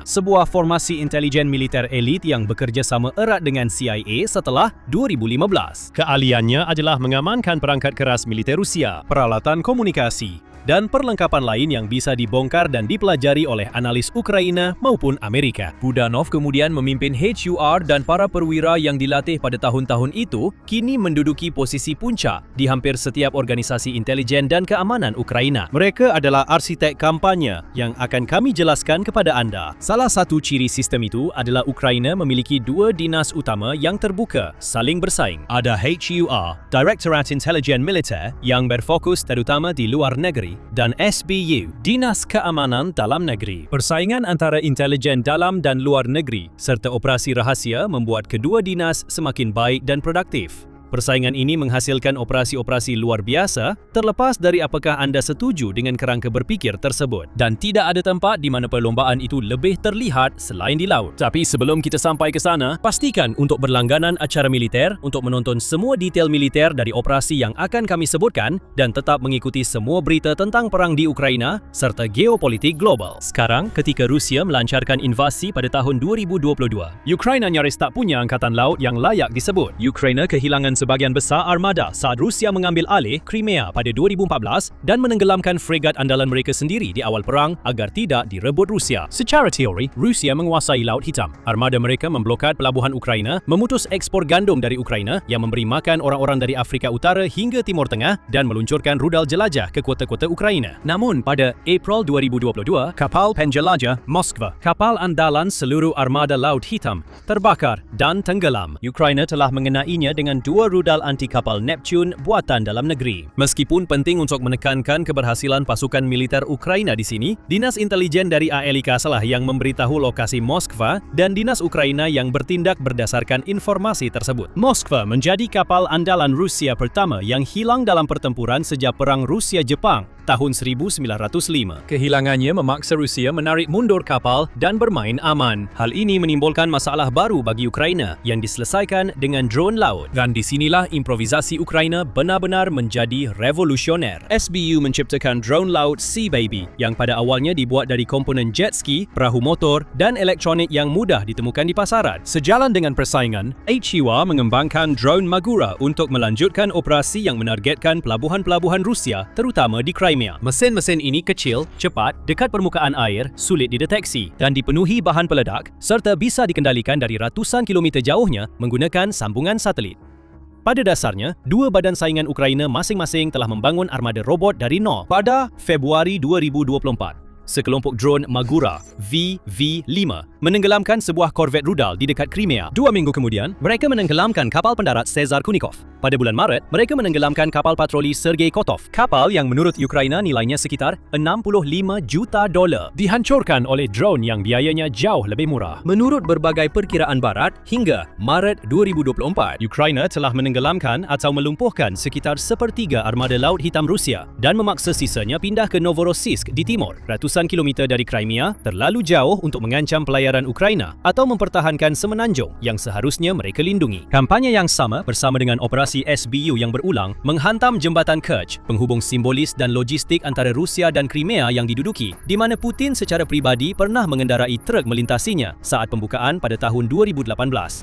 sebuah formasi intelijen militer elit yang bekerja sama erat dengan CIA setelah 2015. Keahliannya adalah mengamankan perangkat keras militer Rusia, peralatan komunikasi, dan perlengkapan lain yang bisa dibongkar dan dipelajari oleh analis Ukraina maupun Amerika. Budanov kemudian memimpin HUR dan para perwira yang dilatih pada tahun-tahun itu kini menduduki posisi puncak di hampir setiap organisasi intelijen dan keamanan Ukraina. Mereka adalah arsitek kampanye yang akan kami jelaskan kepada anda. Salah satu ciri sistem itu adalah Ukraina memiliki dua dinas utama yang terbuka, saling bersaing. Ada HUR, Direktorat Intelijen Militer, yang berfokus terutama di luar negeri, dan SBU, Dinas Keamanan Dalam Negeri. Persaingan antara intelijen dalam dan luar negeri serta operasi rahasia membuat kedua dinas semakin baik dan produktif. Persaingan ini menghasilkan operasi-operasi luar biasa terlepas dari apakah anda setuju dengan kerangka berfikir tersebut. Dan tidak ada tempat di mana perlombaan itu lebih terlihat selain di laut. Tapi sebelum kita sampai ke sana, pastikan untuk berlangganan acara militer untuk menonton semua detail militer dari operasi yang akan kami sebutkan dan tetap mengikuti semua berita tentang perang di Ukraina serta geopolitik global. Sekarang, ketika Rusia melancarkan invasi pada tahun 2022, Ukraina nyaris tak punya angkatan laut yang layak disebut. Ukraina kehilangan sebagian besar armada saat Rusia mengambil alih Crimea pada 2014 dan menenggelamkan fregat andalan mereka sendiri di awal perang agar tidak direbut Rusia. Secara teori, Rusia menguasai Laut Hitam. Armada mereka memblokad pelabuhan Ukraina, memutus ekspor gandum dari Ukraina yang memberi makan orang-orang dari Afrika Utara hingga Timur Tengah dan meluncurkan rudal jelajah ke kota-kota Ukraina. Namun pada April 2022, kapal penjelajah Moskva, kapal andalan seluruh armada Laut Hitam, terbakar dan tenggelam. Ukraina telah mengenainya dengan dua rudal anti kapal Neptune buatan dalam negeri. Meskipun penting untuk menekankan keberhasilan pasukan militer Ukraina di sini, Dinas Intelijen dari ALIK salah yang memberitahu lokasi Moskva dan Dinas Ukraina yang bertindak berdasarkan informasi tersebut. Moskva menjadi kapal andalan Rusia pertama yang hilang dalam pertempuran sejak Perang Rusia-Jepang tahun 1905. Kehilangannya memaksa Rusia menarik mundur kapal dan bermain aman. Hal ini menimbulkan masalah baru bagi Ukraina yang diselesaikan dengan drone laut. Dan disinilah improvisasi Ukraina benar-benar menjadi revolusioner. SBU menciptakan drone laut Sea Baby yang pada awalnya dibuat dari komponen jet ski, perahu motor dan elektronik yang mudah ditemukan di pasaran. Sejalan dengan persaingan, HUR mengembangkan drone Magura untuk melanjutkan operasi yang menargetkan pelabuhan-pelabuhan Rusia terutama di Crimea. Mesin-mesin ini kecil, cepat, dekat permukaan air, sulit dideteksi dan dipenuhi bahan peledak serta bisa dikendalikan dari ratusan kilometer jauhnya menggunakan sambungan satelit. Pada dasarnya, dua badan saingan Ukraina masing-masing telah membangun armada robot dari nol. Pada Februari 2024, sekelompok drone Magura VV-5 menenggelamkan sebuah korvet rudal di dekat Crimea. 2 minggu kemudian, mereka menenggelamkan kapal pendarat Cesar Kunikov. Pada bulan Maret, mereka menenggelamkan kapal patroli Sergei Kotov. Kapal yang menurut Ukraina nilainya sekitar $65 juta. Dihancurkan oleh drone yang biayanya jauh lebih murah. Menurut berbagai perkiraan barat, hingga Maret 2024, Ukraina telah menenggelamkan atau melumpuhkan sekitar sepertiga armada Laut Hitam Rusia dan memaksa sisanya pindah ke Novorossiysk di timur. Ratusan ratusan kilometer dari Crimea terlalu jauh untuk mengancam pelayaran Ukraina atau mempertahankan semenanjung yang seharusnya mereka lindungi. Kampanye yang sama bersama dengan operasi SBU yang berulang menghantam jembatan Kerch, penghubung simbolis dan logistik antara Rusia dan Crimea yang diduduki, di mana Putin secara peribadi pernah mengendarai truk melintasinya saat pembukaan pada tahun 2018.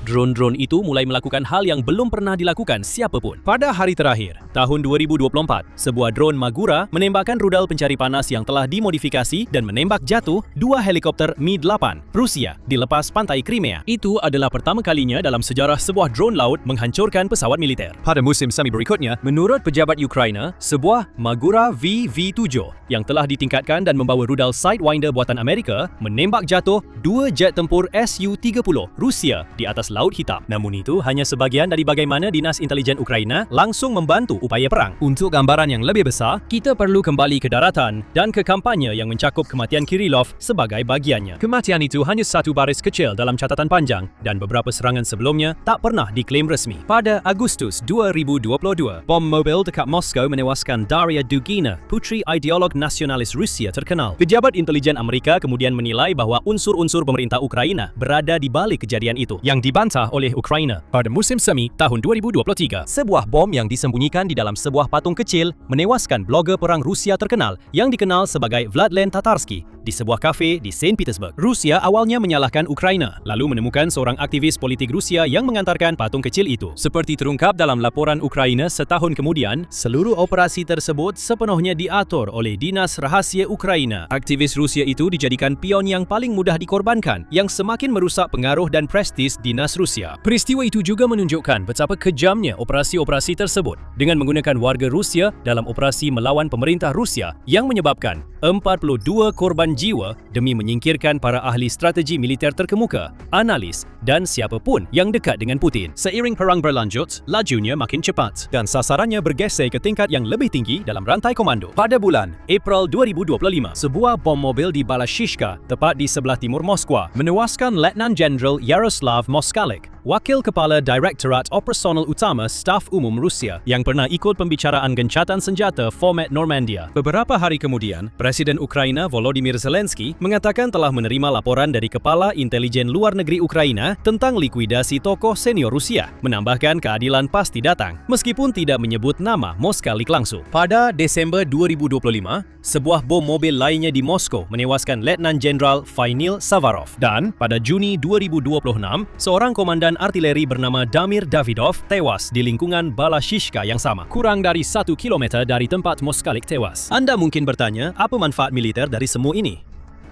Drone-drone itu mulai melakukan hal yang belum pernah dilakukan siapapun. Pada hari terakhir, tahun 2024, sebuah drone Magura menembakkan rudal pencari panas yang telah dimodifikasi dan menembak jatuh 2 helikopter Mi-8 Rusia di lepas pantai Crimea. Itu adalah pertama kalinya dalam sejarah sebuah drone laut menghancurkan pesawat militer. Pada musim semi berikutnya, menurut pejabat Ukraina, sebuah Magura VV-7 yang telah ditingkatkan dan membawa rudal Sidewinder buatan Amerika menembak jatuh 2 jet tempur Su-30 Rusia di atas Laut Hitam. Namun itu hanya sebahagian dari bagaimana Dinas Intelijen Ukraina langsung membantu upaya perang. Untuk gambaran yang lebih besar, kita perlu kembali ke daratan dan ke kampanye yang mencakup kematian Kirillov sebagai bagiannya. Kematian itu hanya satu baris kecil dalam catatan panjang dan beberapa serangan sebelumnya tak pernah diklaim resmi. Pada Agustus 2022, bom mobil dekat Moskow menewaskan Daria Dugina, putri ideolog nasionalis Rusia terkenal. Pejabat intelijen Amerika kemudian menilai bahawa unsur-unsur pemerintah Ukraina berada di balik kejadian itu, yang dibantah oleh Ukraina. Pada musim semi tahun 2023, sebuah bom yang disembunyikan di dalam sebuah patung kecil menewaskan blogger perang Rusia terkenal yang dikenal sebagai Vladlen Tatarsky di sebuah kafe di Saint Petersburg. Rusia awalnya menyalahkan Ukraina, lalu menemukan seorang aktivis politik Rusia yang mengantarkan patung kecil itu. Seperti terungkap dalam laporan Ukraina setahun kemudian, seluruh operasi tersebut sepenuhnya diatur oleh Dinas Rahasia Ukraina. Aktivis Rusia itu dijadikan pion yang paling mudah dikorbankan, yang semakin merusak pengaruh dan prestis Dinas Rusia. Peristiwa itu juga menunjukkan betapa kejamnya operasi-operasi tersebut dengan menggunakan warga Rusia dalam operasi melawan pemerintah Rusia yang menyebabkan 42 korban jiwa demi menyingkirkan para ahli strategi militer terkemuka, analis dan siapapun yang dekat dengan Putin. Seiring perang berlanjut, lajunya makin cepat dan sasarannya bergeser ke tingkat yang lebih tinggi dalam rantai komando. Pada bulan April 2025, sebuah bom mobil di Balashishka, tepat di sebelah timur Moskwa, menewaskan Letnan Jenderal Yaroslav Moskalik, Wakil Kepala Direktorat Operasional Utama Staf Umum Rusia yang pernah ikut pembicaraan gencatan senjata format Normandia. Beberapa hari kemudian, Presiden Ukraina Volodymyr Zelensky mengatakan telah menerima laporan dari Kepala Intelijen Luar Negeri Ukraina tentang likuidasi tokoh senior Rusia, menambahkan keadilan pasti datang, meskipun tidak menyebut nama Moskalik langsung. Pada Desember 2025, sebuah bom mobil lainnya di Moskow menewaskan Letnan Jenderal Vainil Savarov. Dan pada Juni 2026, seorang komandan artileri bernama Damir Davidov tewas di lingkungan Balashishka yang sama, kurang dari 1 kilometer dari tempat Moskalik tewas. Anda mungkin bertanya, apa manfaat militer dari semua ini?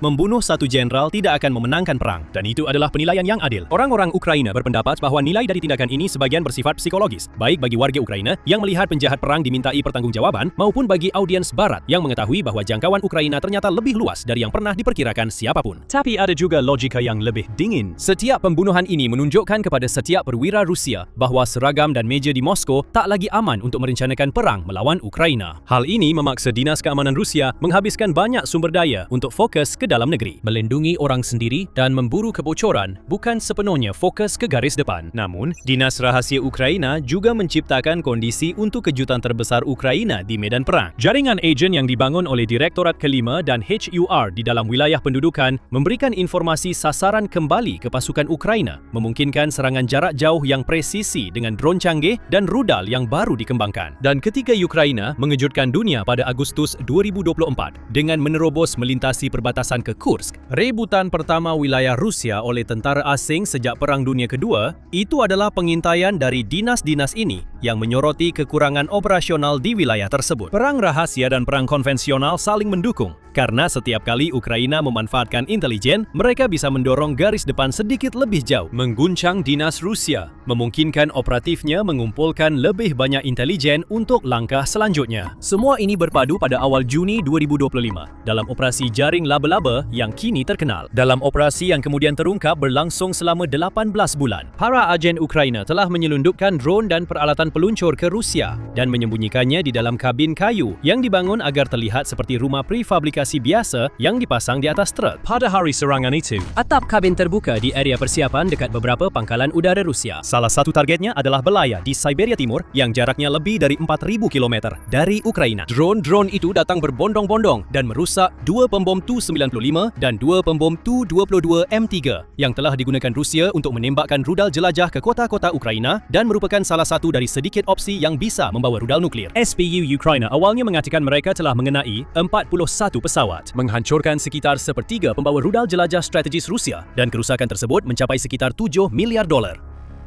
Membunuh satu jenderal tidak akan memenangkan perang, dan itu adalah penilaian yang adil. Orang-orang Ukraina berpendapat bahawa nilai dari tindakan ini sebagian bersifat psikologis, baik bagi warga Ukraina yang melihat penjahat perang dimintai pertanggungjawaban, maupun bagi audiens Barat yang mengetahui bahawa jangkauan Ukraina ternyata lebih luas dari yang pernah diperkirakan siapapun. Tapi ada juga logika yang lebih dingin. Setiap pembunuhan ini menunjukkan kepada setiap perwira Rusia bahawa seragam dan meja di Moskow tak lagi aman untuk merencanakan perang melawan Ukraina. Hal ini memaksa Dinas Keamanan Rusia menghabiskan banyak sumber daya untuk fokus ke dalam negeri. Melindungi orang sendiri dan memburu kebocoran bukan sepenuhnya fokus ke garis depan. Namun, Dinas Rahasia Ukraina juga menciptakan kondisi untuk kejutan terbesar Ukraina di medan perang. Jaringan agen yang dibangun oleh Direktorat Kelima dan HUR di dalam wilayah pendudukan memberikan informasi sasaran kembali ke pasukan Ukraina, memungkinkan serangan jarak jauh yang presisi dengan drone canggih dan rudal yang baru dikembangkan. Dan ketika Ukraina mengejutkan dunia pada Agustus 2024 dengan menerobos melintasi perbatasan ke Kursk, rebutan pertama wilayah Rusia oleh tentara asing sejak Perang Dunia Kedua, itu adalah pengintaian dari dinas-dinas ini yang menyoroti kekurangan operasional di wilayah tersebut. Perang rahasia dan perang konvensional saling mendukung, karena setiap kali Ukraina memanfaatkan intelijen, mereka bisa mendorong garis depan sedikit lebih jauh, mengguncang dinas Rusia, memungkinkan operatifnya mengumpulkan lebih banyak intelijen untuk langkah selanjutnya. Semua ini berpadu pada awal Juni 2025 dalam operasi jaring laba-laba Narkoba yang kini terkenal. Dalam operasi yang kemudian terungkap berlangsung selama 18 bulan, para agen Ukraina telah menyelundupkan drone dan peralatan peluncur ke Rusia dan menyembunyikannya di dalam kabin kayu yang dibangun agar terlihat seperti rumah prefabrikasi biasa yang dipasang di atas truk. Pada hari serangan itu, atap kabin terbuka di area persiapan dekat beberapa pangkalan udara Rusia. Salah satu targetnya adalah Belaya di Siberia Timur yang jaraknya lebih dari 4,000 km dari Ukraina. Drone itu datang berbondong-bondong dan merusak dua pembom Tu-95 dan dua pembom Tu-22 M3 yang telah digunakan Rusia untuk menembakkan rudal jelajah ke kota-kota Ukraina dan merupakan salah satu dari sedikit opsi yang bisa membawa rudal nuklear. SBU Ukraina awalnya mengatakan mereka telah mengenai 41 pesawat, menghancurkan sekitar sepertiga pembawa rudal jelajah strategis Rusia dan kerusakan tersebut mencapai sekitar $7 miliar.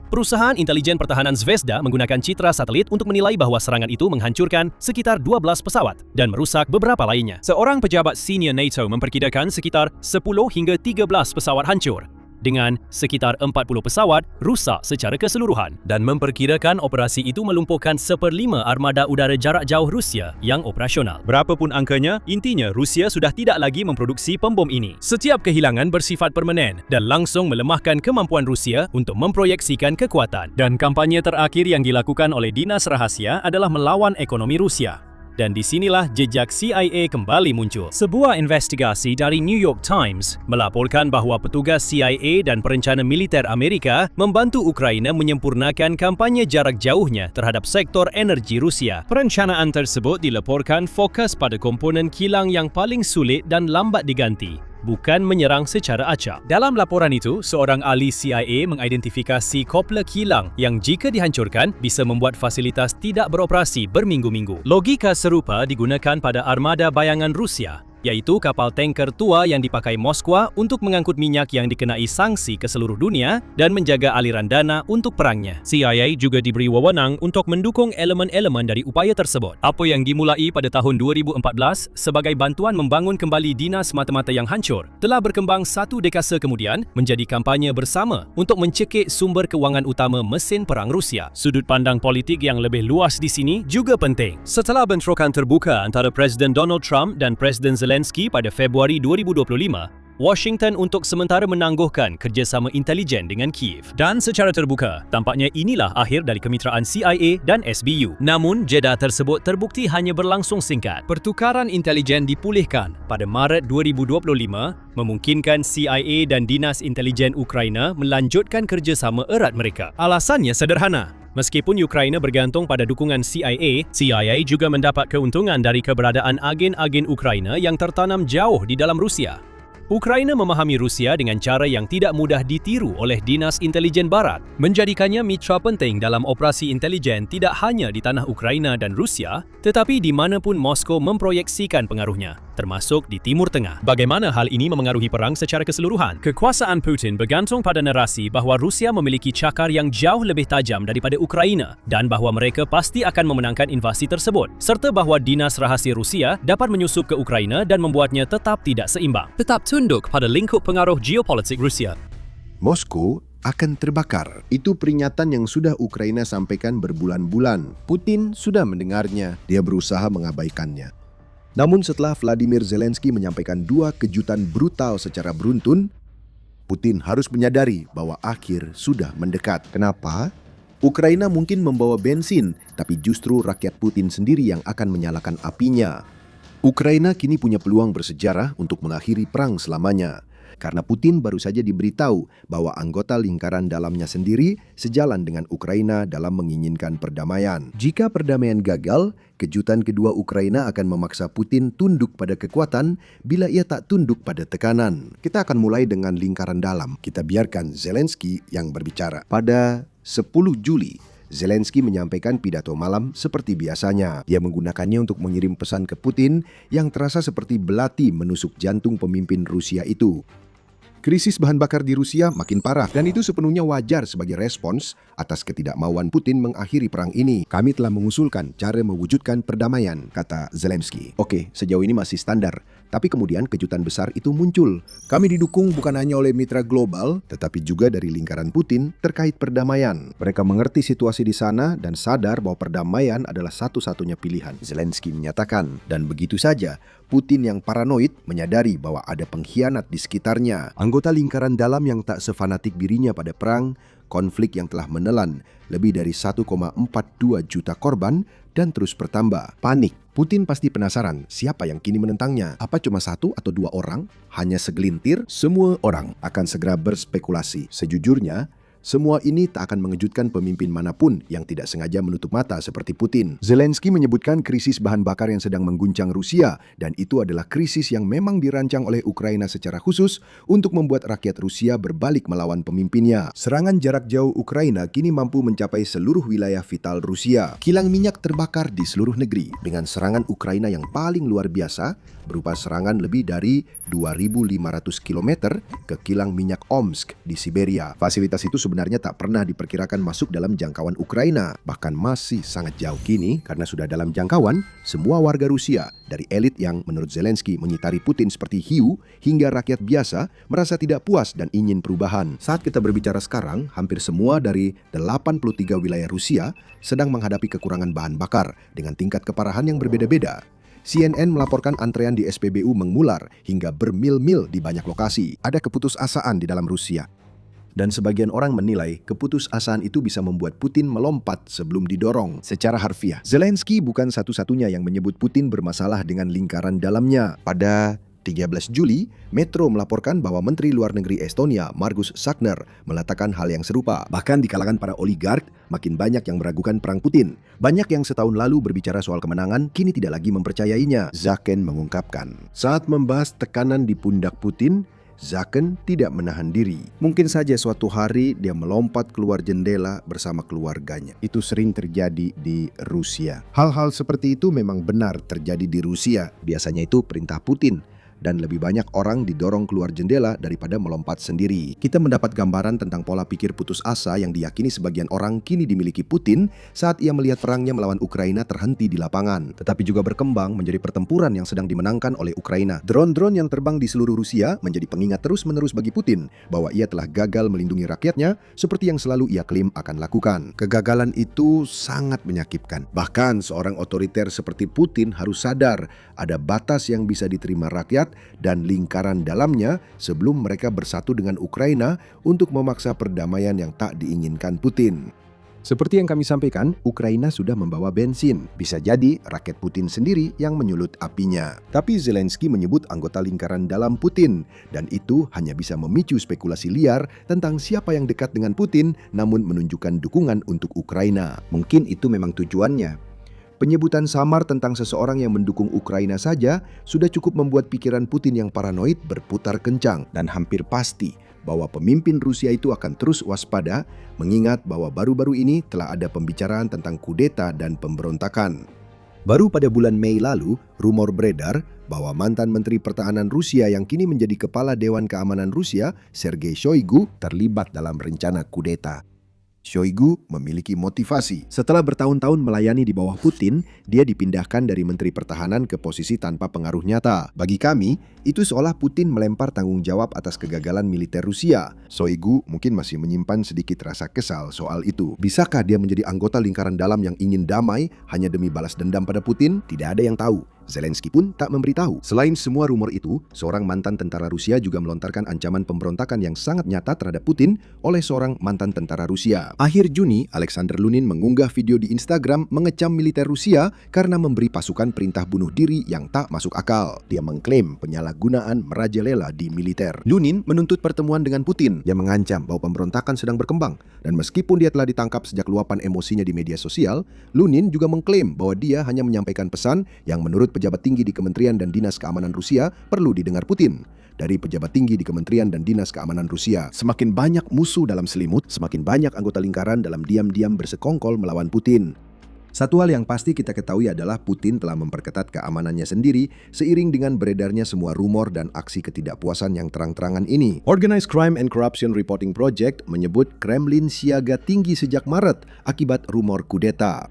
Perusahaan intelijen pertahanan Zvezda menggunakan citra satelit untuk menilai bahawa serangan itu menghancurkan sekitar 12 pesawat dan merusak beberapa lainnya. Seorang pejabat senior NATO memperkirakan sekitar 10 hingga 13 pesawat hancur, dengan sekitar 40 pesawat rusak secara keseluruhan, dan memperkirakan operasi itu melumpuhkan 1/5 armada udara jarak jauh Rusia yang operasional. Berapapun angkanya, intinya Rusia sudah tidak lagi memproduksi pembom ini. Setiap kehilangan bersifat permanen dan langsung melemahkan kemampuan Rusia untuk memproyeksikan kekuatan. Dan kampanye terakhir yang dilakukan oleh Dinas Rahasia adalah melawan ekonomi Rusia. Dan di sinilah jejak CIA kembali muncul. Sebuah investigasi dari New York Times melaporkan bahawa petugas CIA dan perencana militer Amerika membantu Ukraina menyempurnakan kampanye jarak jauhnya terhadap sektor energi Rusia. Perencanaan tersebut dilaporkan fokus pada komponen kilang yang paling sulit dan lambat diganti, bukan menyerang secara acak. Dalam laporan itu, seorang ahli CIA mengidentifikasi kopler kilang yang jika dihancurkan bisa membuat fasilitas tidak beroperasi berminggu-minggu. Logika serupa digunakan pada armada bayangan Rusia, iaitu kapal tanker tua yang dipakai Moskwa untuk mengangkut minyak yang dikenai sanksi ke seluruh dunia dan menjaga aliran dana untuk perangnya. CIA juga diberi wewenang untuk mendukung elemen-elemen dari upaya tersebut. Apa yang dimulai pada tahun 2014 sebagai bantuan membangun kembali dinas mata-mata yang hancur telah berkembang satu dekade kemudian menjadi kampanye bersama untuk mencekik sumber kewangan utama mesin perang Rusia. Sudut pandang politik yang lebih luas di sini juga penting. Setelah bentrokan terbuka antara Presiden Donald Trump dan Presiden Zelensky pada Februari 2025, Washington untuk sementara menangguhkan kerjasama intelijen dengan Kiev. Dan secara terbuka, tampaknya inilah akhir dari kemitraan CIA dan SBU. Namun, jeda tersebut terbukti hanya berlangsung singkat. Pertukaran intelijen dipulihkan pada Maret 2025, memungkinkan CIA dan Dinas Intelijen Ukraina melanjutkan kerjasama erat mereka. Alasannya sederhana. Meskipun Ukraina bergantung pada dukungan CIA juga mendapat keuntungan dari keberadaan agen-agen Ukraina yang tertanam jauh di dalam Rusia. Ukraina memahami Rusia dengan cara yang tidak mudah ditiru oleh Dinas Intelijen Barat, menjadikannya mitra penting dalam operasi intelijen tidak hanya di tanah Ukraina dan Rusia, tetapi di manapun Moskow memproyeksikan pengaruhnya, termasuk di Timur Tengah. Bagaimana hal ini memengaruhi perang secara keseluruhan? Kekuasaan Putin bergantung pada narasi bahawa Rusia memiliki cakar yang jauh lebih tajam daripada Ukraina dan bahawa mereka pasti akan memenangkan invasi tersebut, serta bahawa Dinas Rahasia Rusia dapat menyusup ke Ukraina dan membuatnya tetap tidak seimbang. Tetap tunduk pada lingkup pengaruh geopolitik Rusia. Moskow akan terbakar. Itu peringatan yang sudah Ukraina sampaikan berbulan-bulan. Putin sudah mendengarnya. Dia berusaha mengabaikannya. Namun setelah Vladimir Zelensky menyampaikan dua kejutan brutal secara beruntun, Putin harus menyadari bahwa akhir sudah mendekat. Kenapa? Ukraina mungkin membawa bensin, tapi justru rakyat Putin sendiri yang akan menyalakan apinya. Ukraina kini punya peluang bersejarah untuk mengakhiri perang selamanya. Karena Putin baru saja diberitahu bahwa anggota lingkaran dalamnya sendiri sejalan dengan Ukraina dalam menginginkan perdamaian. Jika perdamaian gagal, kejutan kedua Ukraina akan memaksa Putin tunduk pada kekuatan bila ia tak tunduk pada tekanan. Kita akan mulai dengan lingkaran dalam. Kita biarkan Zelensky yang berbicara. Pada 10 Juli, Zelensky menyampaikan pidato malam seperti biasanya. Dia menggunakannya untuk mengirim pesan ke Putin yang terasa seperti belati menusuk jantung pemimpin Rusia itu. Krisis bahan bakar di Rusia makin parah dan itu sepenuhnya wajar sebagai respons atas ketidakmauan Putin mengakhiri perang ini. Kami telah mengusulkan cara mewujudkan perdamaian, kata Zelensky. Oke, sejauh ini masih standar. Tapi kemudian kejutan besar itu muncul. Kami didukung bukan hanya oleh mitra global, tetapi juga dari lingkaran Putin terkait perdamaian. Mereka mengerti situasi di sana dan sadar bahwa perdamaian adalah satu-satunya pilihan, Zelensky menyatakan. Dan begitu saja, Putin yang paranoid menyadari bahwa ada pengkhianat di sekitarnya. Anggota lingkaran dalam yang tak sefanatik dirinya pada perang, konflik yang telah menelan lebih dari 1,42 juta korban dan terus bertambah. Panik. Putin pasti penasaran siapa yang kini menentangnya. Apa cuma satu atau dua orang? Hanya segelintir? Semua orang akan segera berspekulasi. Sejujurnya, semua ini tak akan mengejutkan pemimpin manapun yang tidak sengaja menutup mata seperti Putin. Zelensky menyebutkan krisis bahan bakar yang sedang mengguncang Rusia, dan itu adalah krisis yang memang dirancang oleh Ukraina secara khusus untuk membuat rakyat Rusia berbalik melawan pemimpinnya. Serangan jarak jauh Ukraina kini mampu mencapai seluruh wilayah vital Rusia. Kilang minyak terbakar di seluruh negeri dengan serangan Ukraina yang paling luar biasa, berupa serangan lebih dari 2.500 km ke kilang minyak Omsk di Siberia. Fasilitas itu sebenarnya tak pernah diperkirakan masuk dalam jangkauan Ukraina, bahkan masih sangat jauh. Kini, karena sudah dalam jangkauan, semua warga Rusia, dari elit yang menurut Zelensky menyitari Putin seperti hiu, hingga rakyat biasa, merasa tidak puas dan ingin perubahan. Saat kita berbicara sekarang, hampir semua dari 83 wilayah Rusia sedang menghadapi kekurangan bahan bakar dengan tingkat keparahan yang berbeda-beda. CNN melaporkan antrean di SPBU mengular hingga bermil-mil di banyak lokasi. Ada keputusasaan di dalam Rusia. Dan sebagian orang menilai keputusasaan itu bisa membuat Putin melompat sebelum didorong. Secara harfiah, Zelensky bukan satu-satunya yang menyebut Putin bermasalah dengan lingkaran dalamnya. Pada 13 Juli, Metro melaporkan bahwa Menteri Luar Negeri Estonia, Margus Sagner, meletakkan hal yang serupa. Bahkan di kalangan para oligark, makin banyak yang meragukan perang Putin. Banyak yang setahun lalu berbicara soal kemenangan, kini tidak lagi mempercayainya. Zaken mengungkapkan, saat membahas tekanan di pundak Putin, Zaken tidak menahan diri. Mungkin saja suatu hari dia melompat keluar jendela bersama keluarganya. Itu sering terjadi di Rusia. Hal-hal seperti itu memang benar terjadi di Rusia. Biasanya itu perintah Putin. Dan lebih banyak orang didorong keluar jendela daripada melompat sendiri. Kita mendapat gambaran tentang pola pikir putus asa yang diyakini sebagian orang kini dimiliki Putin saat ia melihat perangnya melawan Ukraina terhenti di lapangan, tetapi juga berkembang menjadi pertempuran yang sedang dimenangkan oleh Ukraina. Drone-drone yang terbang di seluruh Rusia menjadi pengingat terus-menerus bagi Putin bahwa ia telah gagal melindungi rakyatnya seperti yang selalu ia klaim akan lakukan. Kegagalan itu sangat menyakitkan. Bahkan seorang otoriter seperti Putin harus sadar ada batas yang bisa diterima rakyat dan lingkaran dalamnya sebelum mereka bersatu dengan Ukraina untuk memaksa perdamaian yang tak diinginkan Putin. Seperti yang kami sampaikan, Ukraina sudah membawa bensin. Bisa jadi rakyat Putin sendiri yang menyulut apinya. Tapi Zelensky menyebut anggota lingkaran dalam Putin, dan itu hanya bisa memicu spekulasi liar tentang siapa yang dekat dengan Putin namun menunjukkan dukungan untuk Ukraina. Mungkin itu memang tujuannya. Penyebutan samar tentang seseorang yang mendukung Ukraina saja sudah cukup membuat pikiran Putin yang paranoid berputar kencang, dan hampir pasti bahwa pemimpin Rusia itu akan terus waspada mengingat bahwa baru-baru ini telah ada pembicaraan tentang kudeta dan pemberontakan. Baru pada bulan Mei lalu, rumor beredar bahwa mantan Menteri Pertahanan Rusia yang kini menjadi Kepala Dewan Keamanan Rusia, Sergei Shoigu, terlibat dalam rencana kudeta. Shoigu memiliki motivasi. Setelah bertahun-tahun melayani di bawah Putin, dia dipindahkan dari Menteri Pertahanan ke posisi tanpa pengaruh nyata. Bagi kami, itu seolah Putin melempar tanggung jawab atas kegagalan militer Rusia. Shoigu mungkin masih menyimpan sedikit rasa kesal soal itu. Bisakah dia menjadi anggota lingkaran dalam yang ingin damai hanya demi balas dendam pada Putin? Tidak ada yang tahu. Zelensky pun tak memberitahu. Selain semua rumor itu, seorang mantan tentara Rusia juga melontarkan ancaman pemberontakan yang sangat nyata terhadap Putin oleh seorang mantan tentara Rusia. Akhir Juni, Alexander Lunin mengunggah video di Instagram mengecam militer Rusia karena memberi pasukan perintah bunuh diri yang tak masuk akal. Dia mengklaim penyalahgunaan merajalela di militer. Lunin menuntut pertemuan dengan Putin. Dia mengancam bahwa pemberontakan sedang berkembang. Dan meskipun dia telah ditangkap sejak luapan emosinya di media sosial, Lunin juga mengklaim bahwa dia hanya menyampaikan pesan yang menurut pejabat tinggi di Kementerian dan Dinas Keamanan Rusia perlu didengar Putin. Dari pejabat tinggi di Kementerian dan Dinas Keamanan Rusia, semakin banyak musuh dalam selimut, semakin banyak anggota lingkaran dalam diam-diam bersekongkol melawan Putin. Satu hal yang pasti kita ketahui adalah Putin telah memperketat keamanannya sendiri seiring dengan beredarnya semua rumor dan aksi ketidakpuasan yang terang-terangan ini. Organized Crime and Corruption Reporting Project menyebut Kremlin siaga tinggi sejak Maret akibat rumor kudeta.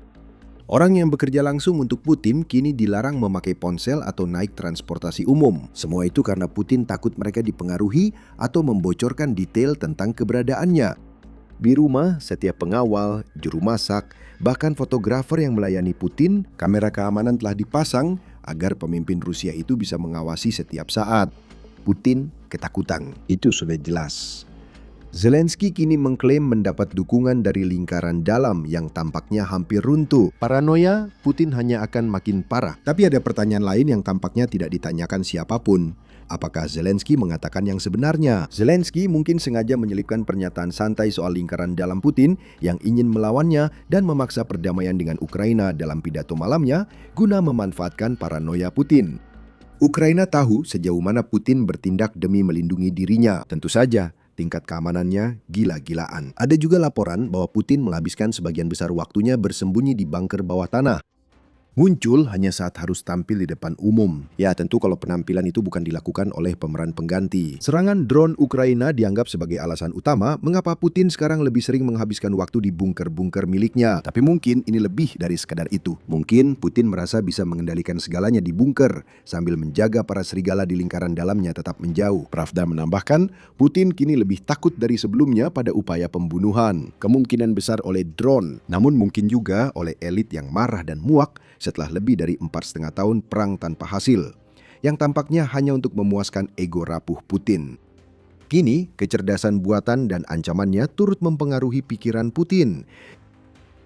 Orang yang bekerja langsung untuk Putin kini dilarang memakai ponsel atau naik transportasi umum. Semua itu karena Putin takut mereka dipengaruhi atau membocorkan detail tentang keberadaannya. Di rumah, setiap pengawal, juru masak, bahkan fotografer yang melayani Putin, kamera keamanan telah dipasang agar pemimpin Rusia itu bisa mengawasi setiap saat. Putin ketakutan, itu sudah jelas. Zelensky kini mengklaim mendapat dukungan dari lingkaran dalam yang tampaknya hampir runtuh. Paranoia Putin hanya akan makin parah. Tapi ada pertanyaan lain yang tampaknya tidak ditanyakan siapapun. Apakah Zelensky mengatakan yang sebenarnya? Zelensky mungkin sengaja menyelipkan pernyataan santai soal lingkaran dalam Putin yang ingin melawannya dan memaksa perdamaian dengan Ukraina dalam pidato malamnya guna memanfaatkan paranoia Putin. Ukraina tahu sejauh mana Putin bertindak demi melindungi dirinya. Tentu saja, tingkat keamanannya gila-gilaan. Ada juga laporan bahwa Putin menghabiskan sebagian besar waktunya bersembunyi di bunker bawah tanah. Muncul hanya saat harus tampil di depan umum. Ya, tentu kalau penampilan itu bukan dilakukan oleh pemeran pengganti. Serangan drone Ukraina dianggap sebagai alasan utama mengapa Putin sekarang lebih sering menghabiskan waktu di bunker-bunker miliknya. Tapi mungkin ini lebih dari sekadar itu. Mungkin Putin merasa bisa mengendalikan segalanya di bunker sambil menjaga para serigala di lingkaran dalamnya tetap menjauh. Pravda menambahkan, Putin kini lebih takut dari sebelumnya pada upaya pembunuhan. Kemungkinan besar oleh drone, namun mungkin juga oleh elit yang marah dan muak setelah lebih dari 4,5 tahun perang tanpa hasil, yang tampaknya hanya untuk memuaskan ego rapuh Putin. Kini, kecerdasan buatan dan ancamannya turut mempengaruhi pikiran Putin.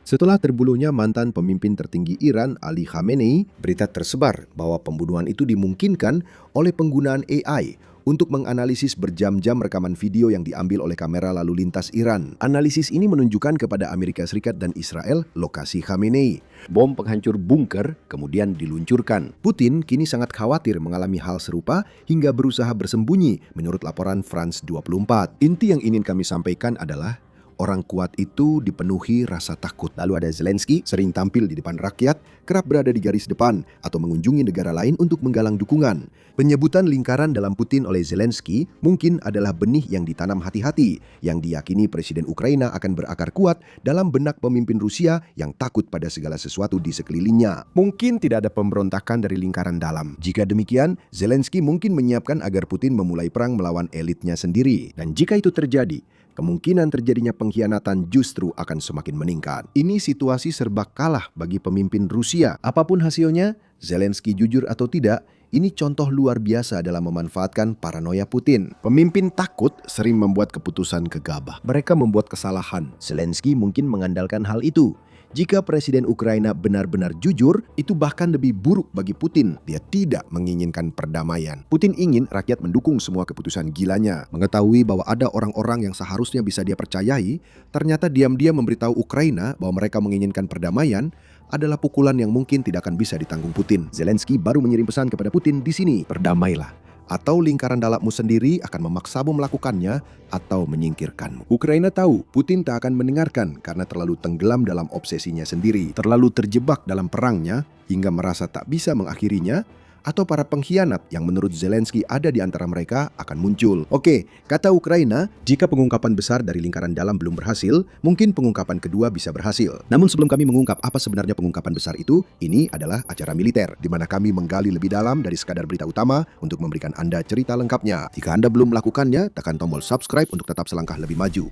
Setelah terbunuhnya mantan pemimpin tertinggi Iran, Ali Khamenei, berita tersebar bahwa pembunuhan itu dimungkinkan oleh penggunaan AI untuk menganalisis berjam-jam rekaman video yang diambil oleh kamera lalu lintas Iran. Analisis ini menunjukkan kepada Amerika Serikat dan Israel lokasi Khamenei. Bom penghancur bunker kemudian diluncurkan. Putin kini sangat khawatir mengalami hal serupa hingga berusaha bersembunyi, menurut laporan France 24. Inti yang ingin kami sampaikan adalah orang kuat itu dipenuhi rasa takut. Lalu ada Zelensky, sering tampil di depan rakyat, kerap berada di garis depan, atau mengunjungi negara lain untuk menggalang dukungan. Penyebutan lingkaran dalam Putin oleh Zelensky mungkin adalah benih yang ditanam hati-hati, yang diyakini Presiden Ukraina akan berakar kuat dalam benak pemimpin Rusia yang takut pada segala sesuatu di sekelilingnya. Mungkin tidak ada pemberontakan dari lingkaran dalam. Jika demikian, Zelensky mungkin menyiapkan agar Putin memulai perang melawan elitnya sendiri. Dan jika itu terjadi, kemungkinan terjadinya pengkhianatan justru akan semakin meningkat. Ini situasi serba kalah bagi pemimpin Rusia. Apapun hasilnya, Zelensky jujur atau tidak, ini contoh luar biasa dalam memanfaatkan paranoia Putin. Pemimpin takut sering membuat keputusan gegabah. Mereka membuat kesalahan. Zelensky mungkin mengandalkan hal itu. Jika Presiden Ukraina benar-benar jujur, itu bahkan lebih buruk bagi Putin. Dia tidak menginginkan perdamaian. Putin ingin rakyat mendukung semua keputusan gilanya. Mengetahui bahwa ada orang-orang yang seharusnya bisa dia percayai, ternyata diam-diam memberitahu Ukraina bahwa mereka menginginkan perdamaian, adalah pukulan yang mungkin tidak akan bisa ditanggung Putin. Zelensky baru mengirim pesan kepada Putin di sini, berdamailah. Atau lingkaran dalammu sendiri akan memaksamu melakukannya atau menyingkirkanmu. Ukraina tahu Putin tak akan mendengarkan karena terlalu tenggelam dalam obsesinya sendiri, terlalu terjebak dalam perangnya hingga merasa tak bisa mengakhirinya, atau para pengkhianat yang menurut Zelensky ada di antara mereka akan muncul. Oke, kata Ukraina, jika pengungkapan besar dari lingkaran dalam belum berhasil, mungkin pengungkapan kedua bisa berhasil. Namun sebelum kami mengungkap apa sebenarnya pengungkapan besar itu, ini adalah acara militer, di mana kami menggali lebih dalam dari sekadar berita utama untuk memberikan Anda cerita lengkapnya. Jika Anda belum melakukannya, tekan tombol subscribe untuk tetap selangkah lebih maju.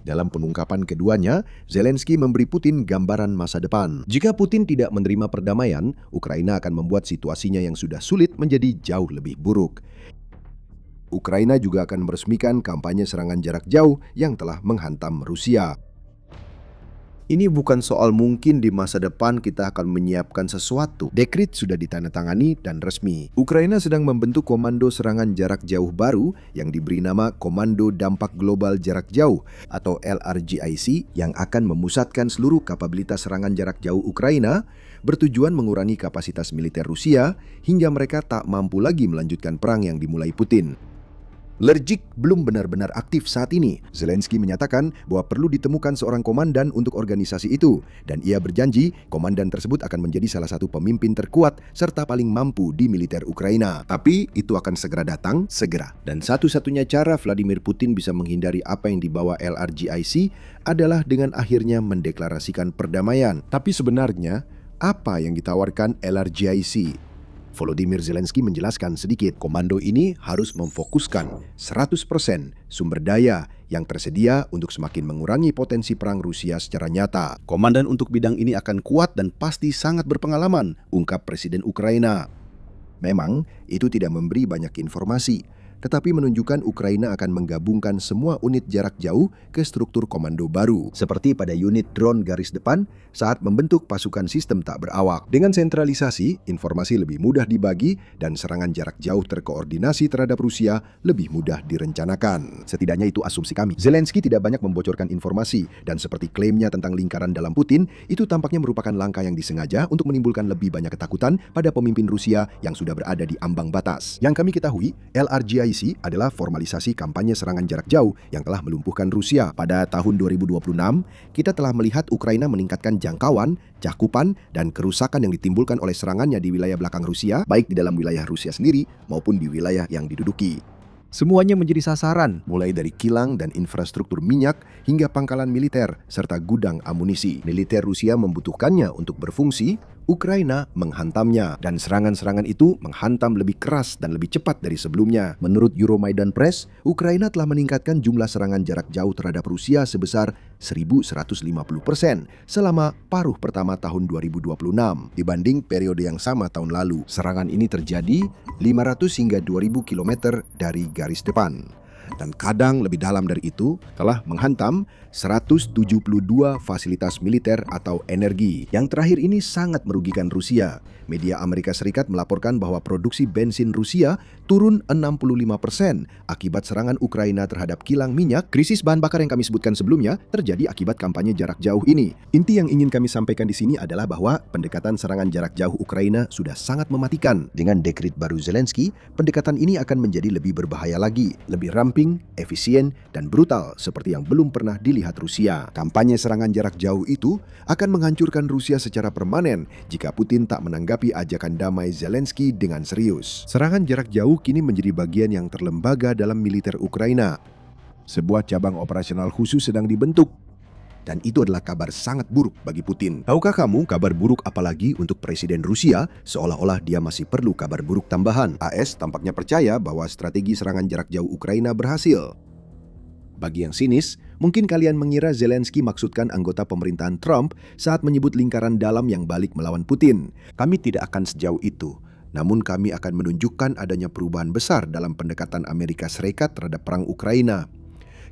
Dalam pengungkapan keduanya, Zelensky memberi Putin gambaran masa depan. Jika Putin tidak menerima perdamaian, Ukraina akan membuat situasinya yang sudah sulit menjadi jauh lebih buruk. Ukraina juga akan meresmikan kampanye serangan jarak jauh yang telah menghantam Rusia. Ini bukan soal mungkin di masa depan kita akan menyiapkan sesuatu. Dekret sudah ditandatangani dan resmi. Ukraina sedang membentuk komando serangan jarak jauh baru yang diberi nama Komando Dampak Global Jarak Jauh atau LRGIC yang akan memusatkan seluruh kapabilitas serangan jarak jauh Ukraina bertujuan mengurangi kapasitas militer Rusia hingga mereka tak mampu lagi melanjutkan perang yang dimulai Putin. Lerjik belum benar-benar aktif saat ini. Zelensky menyatakan bahwa perlu ditemukan seorang komandan untuk organisasi itu, dan ia berjanji komandan tersebut akan menjadi salah satu pemimpin terkuat serta paling mampu di militer Ukraina. Tapi itu akan segera datang, segera. Dan satu-satunya cara Vladimir Putin bisa menghindari apa yang dibawa LRGIC adalah dengan akhirnya mendeklarasikan perdamaian. Tapi sebenarnya, apa yang ditawarkan LRGIC? Volodymyr Zelensky menjelaskan sedikit, komando ini harus memfokuskan 100% sumber daya yang tersedia untuk semakin mengurangi potensi perang Rusia secara nyata. Komandan untuk bidang ini akan kuat dan pasti sangat berpengalaman, ungkap Presiden Ukraina. Memang, itu tidak memberi banyak informasi, tetapi menunjukkan Ukraina akan menggabungkan semua unit jarak jauh ke struktur komando baru, seperti pada unit drone garis depan saat membentuk pasukan sistem tak berawak. Dengan sentralisasi, informasi lebih mudah dibagi dan serangan jarak jauh terkoordinasi terhadap Rusia lebih mudah direncanakan. Setidaknya itu asumsi kami. Zelensky tidak banyak membocorkan informasi, dan seperti klaimnya tentang lingkaran dalam Putin, itu tampaknya merupakan langkah yang disengaja untuk menimbulkan lebih banyak ketakutan pada pemimpin Rusia yang sudah berada di ambang batas. Yang kami ketahui, LRGIC adalah formalisasi kampanye serangan jarak jauh yang telah melumpuhkan Rusia. Pada tahun 2026, kita telah melihat Ukraina meningkatkan jangkauan, cakupan, dan kerusakan yang ditimbulkan oleh serangannya di wilayah belakang Rusia, baik di dalam wilayah Rusia sendiri maupun di wilayah yang diduduki. Semuanya menjadi sasaran, mulai dari kilang dan infrastruktur minyak hingga pangkalan militer serta gudang amunisi. Militer Rusia membutuhkannya untuk berfungsi, Ukraina menghantamnya, dan serangan-serangan itu menghantam lebih keras dan lebih cepat dari sebelumnya. Menurut Euromaidan Press, Ukraina telah meningkatkan jumlah serangan jarak jauh terhadap Rusia sebesar 1.150% selama paruh pertama tahun 2026 dibanding periode yang sama tahun lalu. Serangan ini terjadi 500 hingga 2.000 km dari garis depan, dan kadang lebih dalam dari itu telah menghantam 172 fasilitas militer atau energi. Yang terakhir ini sangat merugikan Rusia. Media Amerika Serikat melaporkan bahwa produksi bensin Rusia turun 65% akibat serangan Ukraina terhadap kilang minyak. Krisis bahan bakar yang kami sebutkan sebelumnya terjadi akibat kampanye jarak jauh ini. Inti yang ingin kami sampaikan di sini adalah bahwa pendekatan serangan jarak jauh Ukraina sudah sangat mematikan. Dengan dekret baru Zelensky, pendekatan ini akan menjadi lebih berbahaya lagi, lebih ramping, efisien, dan brutal seperti yang belum pernah dilihat Rusia. Kampanye serangan jarak jauh itu akan menghancurkan Rusia secara permanen jika Putin tak menanggapi ajakan damai Zelensky dengan serius. Serangan jarak jauh kini menjadi bagian yang terlembaga dalam militer Ukraina. Sebuah cabang operasional khusus sedang dibentuk, dan itu adalah kabar sangat buruk bagi Putin. Tahukah kamu kabar buruk apalagi untuk Presiden Rusia? Seolah-olah dia masih perlu kabar buruk tambahan. AS tampaknya percaya bahwa strategi serangan jarak jauh Ukraina berhasil. Bagi yang sinis, mungkin kalian mengira Zelensky maksudkan anggota pemerintahan Trump saat menyebut lingkaran dalam yang balik melawan Putin. Kami tidak akan sejauh itu. Namun kami akan menunjukkan adanya perubahan besar dalam pendekatan Amerika Serikat terhadap perang Ukraina.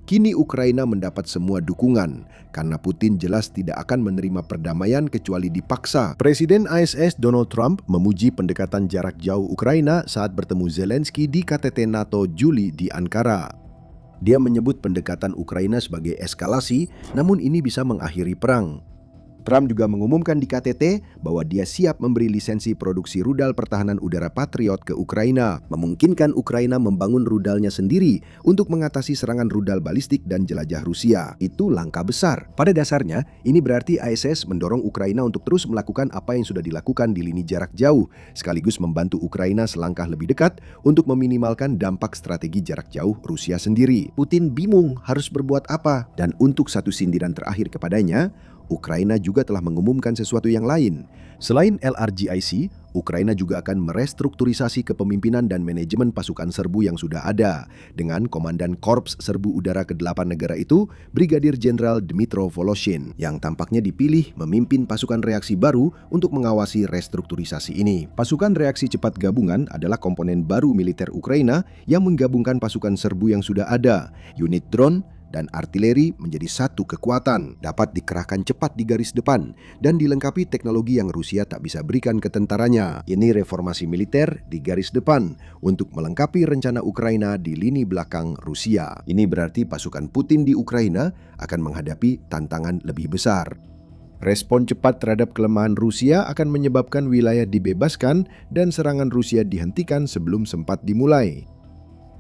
Kini Ukraina mendapat semua dukungan, karena Putin jelas tidak akan menerima perdamaian kecuali dipaksa. Presiden ASS Donald Trump memuji pendekatan jarak jauh Ukraina saat bertemu Zelensky di KTT NATO Juli di Ankara. Dia menyebut pendekatan Ukraina sebagai eskalasi, namun ini bisa mengakhiri perang. Trump juga mengumumkan di KTT bahwa dia siap memberi lisensi produksi rudal pertahanan udara Patriot ke Ukraina, memungkinkan Ukraina membangun rudalnya sendiri untuk mengatasi serangan rudal balistik dan jelajah Rusia. Itu langkah besar. Pada dasarnya, ini berarti ASS mendorong Ukraina untuk terus melakukan apa yang sudah dilakukan di lini jarak jauh, sekaligus membantu Ukraina selangkah lebih dekat untuk meminimalkan dampak strategi jarak jauh Rusia sendiri. Putin bingung harus berbuat apa, dan untuk satu sindiran terakhir kepadanya, Ukraina juga telah mengumumkan sesuatu yang lain. Selain LRGIC, Ukraina juga akan merestrukturisasi kepemimpinan dan manajemen pasukan serbu yang sudah ada, dengan Komandan Korps Serbu Udara ke-8 negara itu, Brigadir Jenderal Dmytro Voloshin, yang tampaknya dipilih memimpin pasukan reaksi baru untuk mengawasi restrukturisasi ini. Pasukan reaksi cepat gabungan adalah komponen baru militer Ukraina yang menggabungkan pasukan serbu yang sudah ada, unit drone, dan artileri menjadi satu kekuatan, dapat dikerahkan cepat di garis depan, dan dilengkapi teknologi yang Rusia tak bisa berikan ke tentaranya. Ini reformasi militer di garis depan untuk melengkapi rencana Ukraina di lini belakang Rusia. Ini berarti pasukan Putin di Ukraina akan menghadapi tantangan lebih besar. Respon cepat terhadap kelemahan Rusia akan menyebabkan wilayah dibebaskan dan serangan Rusia dihentikan sebelum sempat dimulai.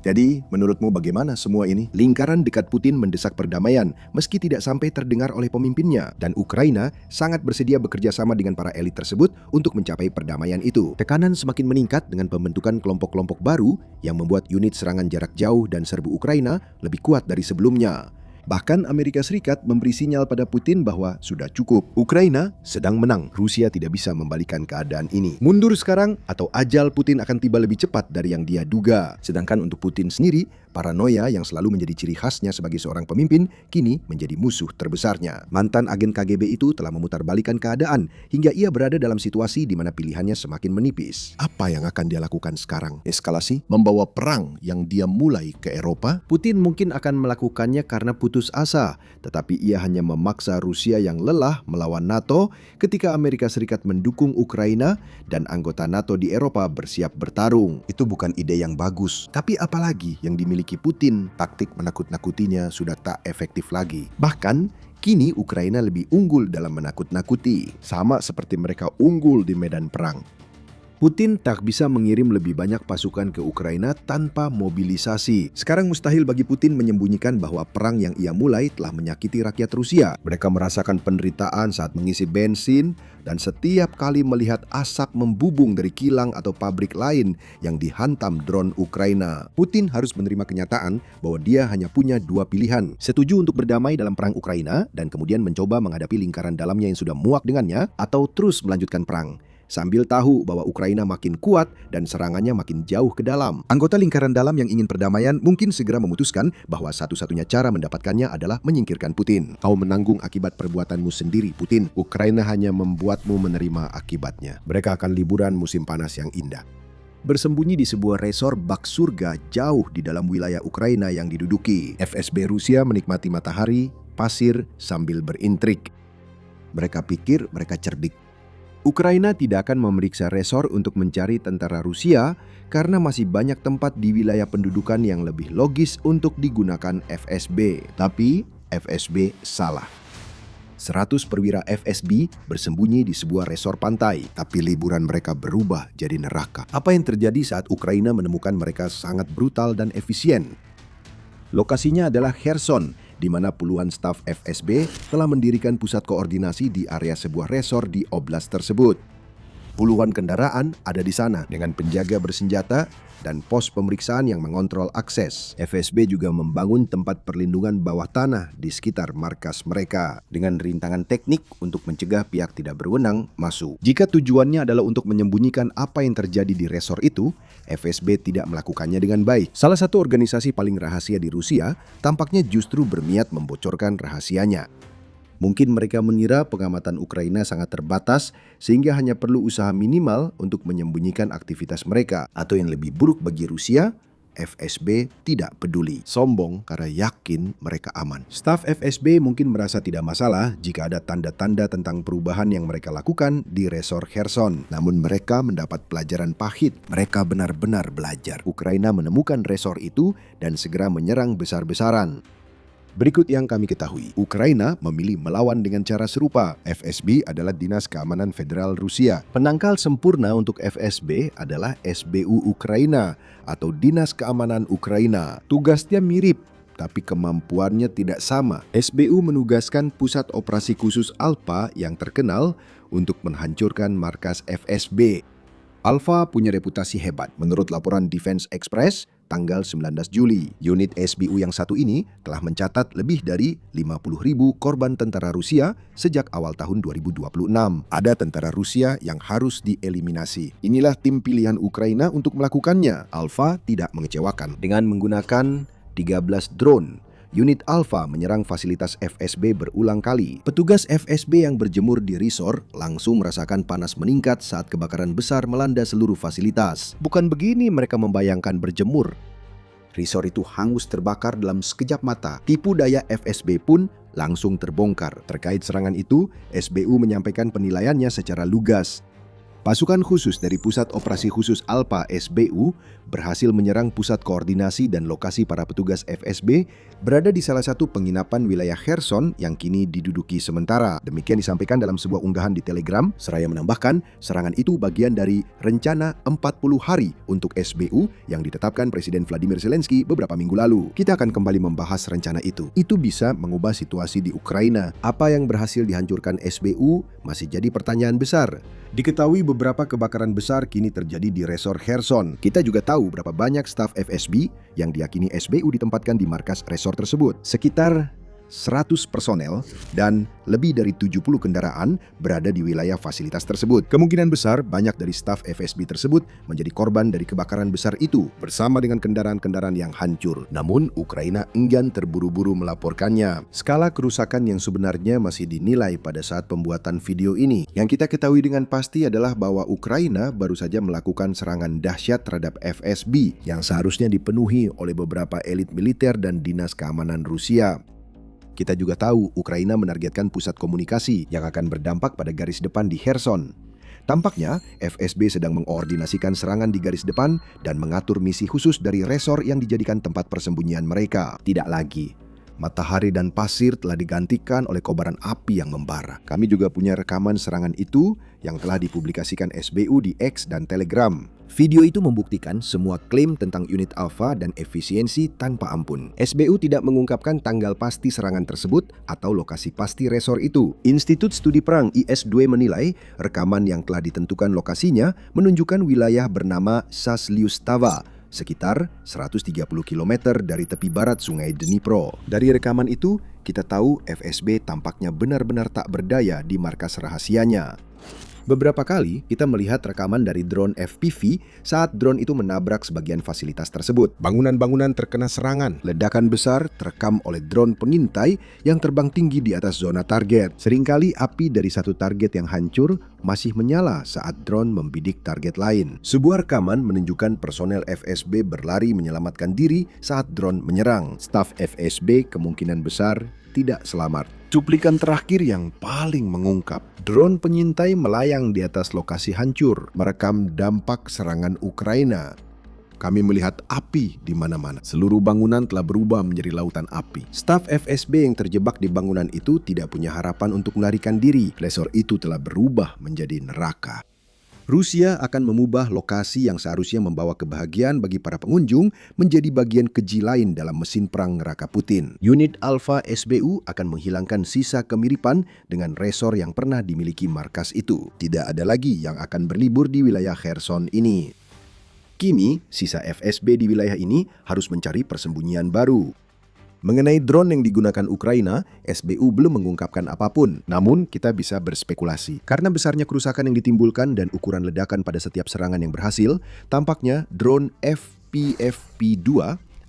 Jadi, menurutmu bagaimana semua ini? Lingkaran dekat Putin mendesak perdamaian meski tidak sampai terdengar oleh pemimpinnya, dan Ukraina sangat bersedia bekerja sama dengan para elit tersebut untuk mencapai perdamaian itu. Tekanan semakin meningkat dengan pembentukan kelompok-kelompok baru yang membuat unit serangan jarak jauh dan serbu Ukraina lebih kuat dari sebelumnya. Bahkan Amerika Serikat memberi sinyal pada Putin bahwa sudah cukup. Ukraina sedang menang. Rusia tidak bisa membalikan keadaan ini. Mundur sekarang atau ajal Putin akan tiba lebih cepat dari yang dia duga. Sedangkan untuk Putin sendiri, paranoia yang selalu menjadi ciri khasnya sebagai seorang pemimpin kini menjadi musuh terbesarnya. Mantan agen KGB itu telah memutarbalikkan keadaan hingga ia berada dalam situasi di mana pilihannya semakin menipis. Apa yang akan dia lakukan sekarang? Eskalasi? Membawa perang yang dia mulai ke Eropa? Putin mungkin akan melakukannya karena putus asa, tetapi ia hanya memaksa Rusia yang lelah melawan NATO ketika Amerika Serikat mendukung Ukraina dan anggota NATO di Eropa bersiap bertarung. Itu bukan ide yang bagus. Tapi apalagi yang dimiliki Putin, taktik menakut-nakutinya sudah tak efektif lagi. Bahkan, kini Ukraina lebih unggul dalam menakut-nakuti, sama seperti mereka unggul di medan perang. Putin tak bisa mengirim lebih banyak pasukan ke Ukraina tanpa mobilisasi. Sekarang mustahil bagi Putin menyembunyikan bahwa perang yang ia mulai telah menyakiti rakyat Rusia. Mereka merasakan penderitaan saat mengisi bensin dan setiap kali melihat asap membubung dari kilang atau pabrik lain yang dihantam drone Ukraina. Putin harus menerima kenyataan bahwa dia hanya punya dua pilihan. Setuju untuk berdamai dalam perang Ukraina dan kemudian mencoba menghadapi lingkaran dalamnya yang sudah muak dengannya, atau terus melanjutkan perang sambil tahu bahwa Ukraina makin kuat dan serangannya makin jauh ke dalam. Anggota lingkaran dalam yang ingin perdamaian mungkin segera memutuskan bahwa satu-satunya cara mendapatkannya adalah menyingkirkan Putin. Kau menanggung akibat perbuatanmu sendiri, Putin. Ukraina hanya membuatmu menerima akibatnya. Mereka akan liburan musim panas yang indah. Bersembunyi di sebuah resor bak surga jauh di dalam wilayah Ukraina yang diduduki. FSB Rusia menikmati matahari, pasir, sambil berintrik. Mereka pikir mereka cerdik. Ukraina tidak akan memeriksa resor untuk mencari tentara Rusia karena masih banyak tempat di wilayah pendudukan yang lebih logis untuk digunakan FSB. Tapi FSB salah. 100 perwira FSB bersembunyi di sebuah resor pantai, tapi liburan mereka berubah jadi neraka. Apa yang terjadi saat Ukraina menemukan mereka sangat brutal dan efisien? Lokasinya adalah Kherson, di mana puluhan staf FSB telah mendirikan pusat koordinasi di area sebuah resor di oblast tersebut. Puluhan kendaraan ada di sana dengan penjaga bersenjata dan pos pemeriksaan yang mengontrol akses. FSB juga membangun tempat perlindungan bawah tanah di sekitar markas mereka dengan rintangan teknik untuk mencegah pihak tidak berwenang masuk. Jika tujuannya adalah untuk menyembunyikan apa yang terjadi di resor itu, FSB tidak melakukannya dengan baik. Salah satu organisasi paling rahasia di Rusia tampaknya justru berniat membocorkan rahasianya. Mungkin mereka mengira pengamatan Ukraina sangat terbatas sehingga hanya perlu usaha minimal untuk menyembunyikan aktivitas mereka. Atau yang lebih buruk bagi Rusia, FSB tidak peduli. Sombong karena yakin mereka aman. Staf FSB mungkin merasa tidak masalah jika ada tanda-tanda tentang perubahan yang mereka lakukan di resor Kherson. Namun mereka mendapat pelajaran pahit. Mereka benar-benar belajar. Ukraina menemukan resor itu dan segera menyerang besar-besaran. Berikut yang kami ketahui, Ukraina memilih melawan dengan cara serupa. FSB adalah Dinas Keamanan Federal Rusia. Penangkal sempurna untuk FSB adalah SBU Ukraina atau Dinas Keamanan Ukraina. Tugasnya mirip, tapi kemampuannya tidak sama. SBU menugaskan Pusat Operasi Khusus Alpha yang terkenal untuk menghancurkan markas FSB. Alpha punya reputasi hebat. Menurut laporan Defense Express, tanggal 19 Juli, unit SBU yang satu ini telah mencatat lebih dari 50.000 korban tentara Rusia sejak awal tahun 2026. Ada tentara Rusia yang harus dieliminasi. Inilah tim pilihan Ukraina untuk melakukannya. Alpha tidak mengecewakan. Dengan menggunakan 13 drone, unit Alpha menyerang fasilitas FSB berulang kali. Petugas FSB yang berjemur di resor langsung merasakan panas meningkat saat kebakaran besar melanda seluruh fasilitas. Bukan begini mereka membayangkan berjemur. Resor itu hangus terbakar dalam sekejap mata. Tipu daya FSB pun langsung terbongkar. Terkait serangan itu, SBU menyampaikan penilaiannya secara lugas. Pasukan khusus dari Pusat Operasi Khusus Alpha SBU berhasil menyerang pusat koordinasi dan lokasi para petugas FSB berada di salah satu penginapan wilayah Kherson yang kini diduduki sementara. Demikian disampaikan dalam sebuah unggahan di Telegram, seraya menambahkan serangan itu bagian dari rencana 40 hari untuk SBU yang ditetapkan Presiden Vladimir Zelensky beberapa minggu lalu. Kita akan kembali membahas rencana itu. Itu bisa mengubah situasi di Ukraina. Apa yang berhasil dihancurkan SBU masih jadi pertanyaan besar. Diketahui beberapa kebakaran besar kini terjadi di resor Kherson. Kita juga tahu berapa banyak staf FSB yang diyakini SBU ditempatkan di markas resor tersebut. Sekitar 100 personel dan lebih dari 70 kendaraan berada di wilayah fasilitas tersebut. Kemungkinan besar banyak dari staf FSB tersebut menjadi korban dari kebakaran besar itu bersama dengan kendaraan-kendaraan yang hancur. Namun Ukraina enggan terburu-buru melaporkannya. Skala kerusakan yang sebenarnya masih dinilai pada saat pembuatan video ini. Yang kita ketahui dengan pasti adalah bahwa Ukraina baru saja melakukan serangan dahsyat terhadap FSB yang seharusnya dipenuhi oleh beberapa elit militer dan dinas keamanan Rusia. Kita juga tahu Ukraina menargetkan pusat komunikasi yang akan berdampak pada garis depan di Kherson. Tampaknya FSB sedang mengkoordinasikan serangan di garis depan dan mengatur misi khusus dari resor yang dijadikan tempat persembunyian mereka. Tidak lagi. Matahari dan pasir telah digantikan oleh kobaran api yang membara. Kami juga punya rekaman serangan itu yang telah dipublikasikan SBU di X dan Telegram. Video itu membuktikan semua klaim tentang unit alfa dan efisiensi tanpa ampun. SBU tidak mengungkapkan tanggal pasti serangan tersebut atau lokasi pasti resor itu. Institut Studi Perang IS-2 menilai rekaman yang telah ditentukan lokasinya menunjukkan wilayah bernama Zasliustava, sekitar 130 km dari tepi barat sungai Dnipro. Dari rekaman itu, kita tahu FSB tampaknya benar-benar tak berdaya di markas rahasianya. Beberapa kali kita melihat rekaman dari drone FPV saat drone itu menabrak sebagian fasilitas tersebut. Bangunan-bangunan terkena serangan. Ledakan besar terekam oleh drone pengintai yang terbang tinggi di atas zona target. Seringkali api dari satu target yang hancur masih menyala saat drone membidik target lain. Sebuah rekaman menunjukkan personel FSB berlari menyelamatkan diri saat drone menyerang. Staf FSB kemungkinan besar tidak selamat. Cuplikan terakhir yang paling mengungkap. Drone penyintai melayang di atas lokasi hancur, merekam dampak serangan Ukraina. Kami melihat api di mana-mana. Seluruh bangunan telah berubah menjadi lautan api. Staf FSB yang terjebak di bangunan itu tidak punya harapan untuk melarikan diri. Resor itu telah berubah menjadi neraka. Rusia akan mengubah lokasi yang seharusnya membawa kebahagiaan bagi para pengunjung menjadi bagian keji lain dalam mesin perang neraka Putin. Unit Alpha SBU akan menghilangkan sisa kemiripan dengan resor yang pernah dimiliki markas itu. Tidak ada lagi yang akan berlibur di wilayah Kherson ini. Kini, sisa FSB di wilayah ini harus mencari persembunyian baru. Mengenai drone yang digunakan Ukraina, SBU belum mengungkapkan apapun. Namun, kita bisa berspekulasi. Karena besarnya kerusakan yang ditimbulkan dan ukuran ledakan pada setiap serangan yang berhasil, tampaknya drone FPFP-2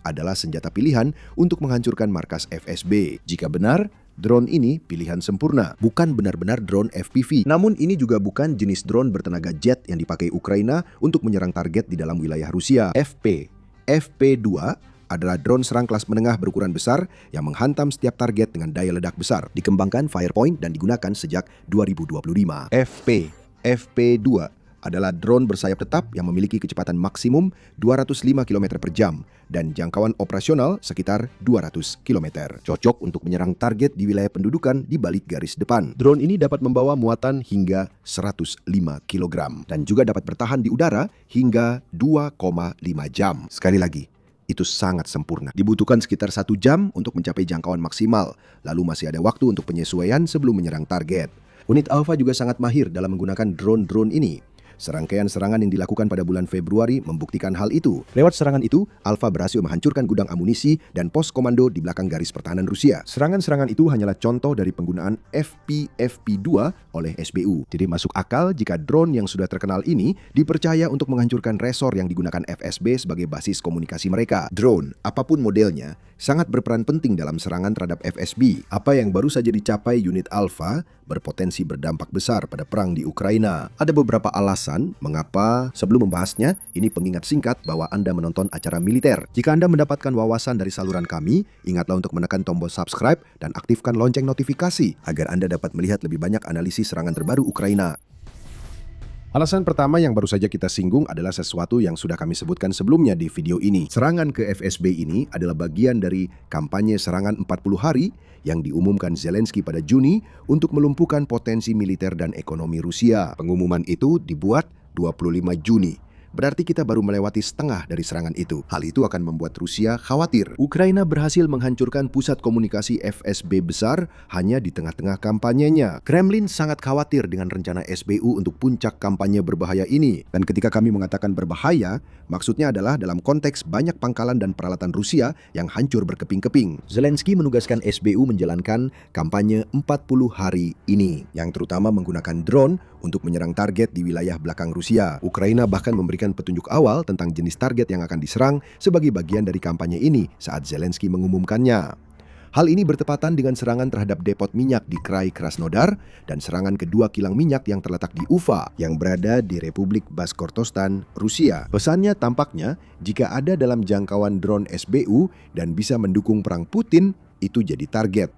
adalah senjata pilihan untuk menghancurkan markas FSB. Jika benar, drone ini pilihan sempurna, bukan benar-benar drone FPV. Namun ini juga bukan jenis drone bertenaga jet yang dipakai Ukraina untuk menyerang target di dalam wilayah Rusia. FP2 adalah drone serang kelas menengah berukuran besar yang menghantam setiap target dengan daya ledak besar. Dikembangkan Firepoint dan digunakan sejak 2025. FP2 adalah drone bersayap tetap yang memiliki kecepatan maksimum 205 km per jam dan jangkauan operasional sekitar 200 km. Cocok untuk menyerang target di wilayah pendudukan di balik garis depan. Drone ini dapat membawa muatan hingga 105 kg dan juga dapat bertahan di udara hingga 2,5 jam. Sekali lagi, itu sangat sempurna. Dibutuhkan sekitar 1 jam untuk mencapai jangkauan maksimal, lalu masih ada waktu untuk penyesuaian sebelum menyerang target. Unit Alpha juga sangat mahir dalam menggunakan drone-drone ini. Serangkaian serangan yang dilakukan pada bulan Februari membuktikan hal itu. Lewat serangan itu, Alpha berhasil menghancurkan gudang amunisi dan pos komando di belakang garis pertahanan Rusia. Serangan-serangan itu hanyalah contoh dari penggunaan FPFP-2 oleh SBU. Jadi masuk akal jika drone yang sudah terkenal ini dipercaya untuk menghancurkan resor yang digunakan FSB sebagai basis komunikasi mereka. Drone, apapun modelnya, sangat berperan penting dalam serangan terhadap FSB. Apa yang baru saja dicapai unit Alpha berpotensi berdampak besar pada perang di Ukraina. Ada beberapa alasan mengapa. Sebelum membahasnya, ini pengingat singkat bahwa Anda menonton acara militer. Jika Anda mendapatkan wawasan dari saluran kami, ingatlah untuk menekan tombol subscribe dan aktifkan lonceng notifikasi agar Anda dapat melihat lebih banyak analisis serangan terbaru Ukraina. Alasan pertama yang baru saja kita singgung adalah sesuatu yang sudah kami sebutkan sebelumnya di video ini. Serangan ke FSB ini adalah bagian dari kampanye serangan 40 hari yang diumumkan Zelensky pada Juni untuk melumpuhkan potensi militer dan ekonomi Rusia. Pengumuman itu dibuat 25 Juni. berarti kita baru melewati setengah dari serangan itu. Hal itu akan membuat Rusia khawatir. Ukraina berhasil menghancurkan pusat komunikasi FSB besar hanya di tengah-tengah kampanyenya. Kremlin sangat khawatir dengan rencana SBU untuk puncak kampanye berbahaya ini. Dan ketika kami mengatakan berbahaya, maksudnya adalah dalam konteks banyak pangkalan dan peralatan Rusia yang hancur berkeping-keping. Zelensky menugaskan SBU menjalankan kampanye 40 hari ini, yang terutama menggunakan drone untuk menyerang target di wilayah belakang Rusia. Ukraina bahkan memberikan petunjuk awal tentang jenis target yang akan diserang sebagai bagian dari kampanye ini saat Zelensky mengumumkannya. Hal ini bertepatan dengan serangan terhadap depot minyak di Krai Krasnodar dan serangan kedua kilang minyak yang terletak di Ufa yang berada di Republik Bashkortostan, Rusia. Pesannya tampaknya jika ada dalam jangkauan drone SBU dan bisa mendukung perang Putin, itu jadi target.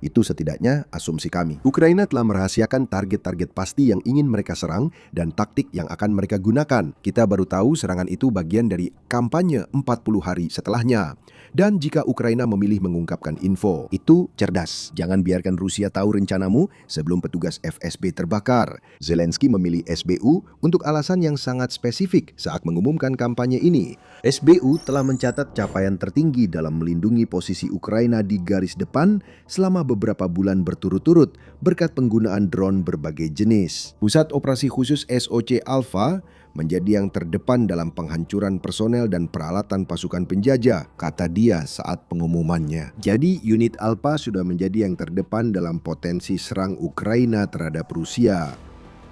Itu setidaknya asumsi kami. Ukraina telah merahasiakan target-target pasti yang ingin mereka serang dan taktik yang akan mereka gunakan. Kita baru tahu serangan itu bagian dari kampanye 40 hari setelahnya. Dan jika Ukraina memilih mengungkapkan info, itu cerdas. Jangan biarkan Rusia tahu rencanamu sebelum petugas FSB terbakar. Zelensky memilih SBU untuk alasan yang sangat spesifik saat mengumumkan kampanye ini. SBU telah mencatat capaian tertinggi dalam melindungi posisi Ukraina di garis depan selama beberapa bulan berturut-turut berkat penggunaan drone berbagai jenis. Pusat Operasi Khusus SOC Alpha menjadi yang terdepan dalam penghancuran personel dan peralatan pasukan penjajah, kata dia saat pengumumannya. Jadi unit Alpha sudah menjadi yang terdepan dalam potensi serang Ukraina terhadap Rusia.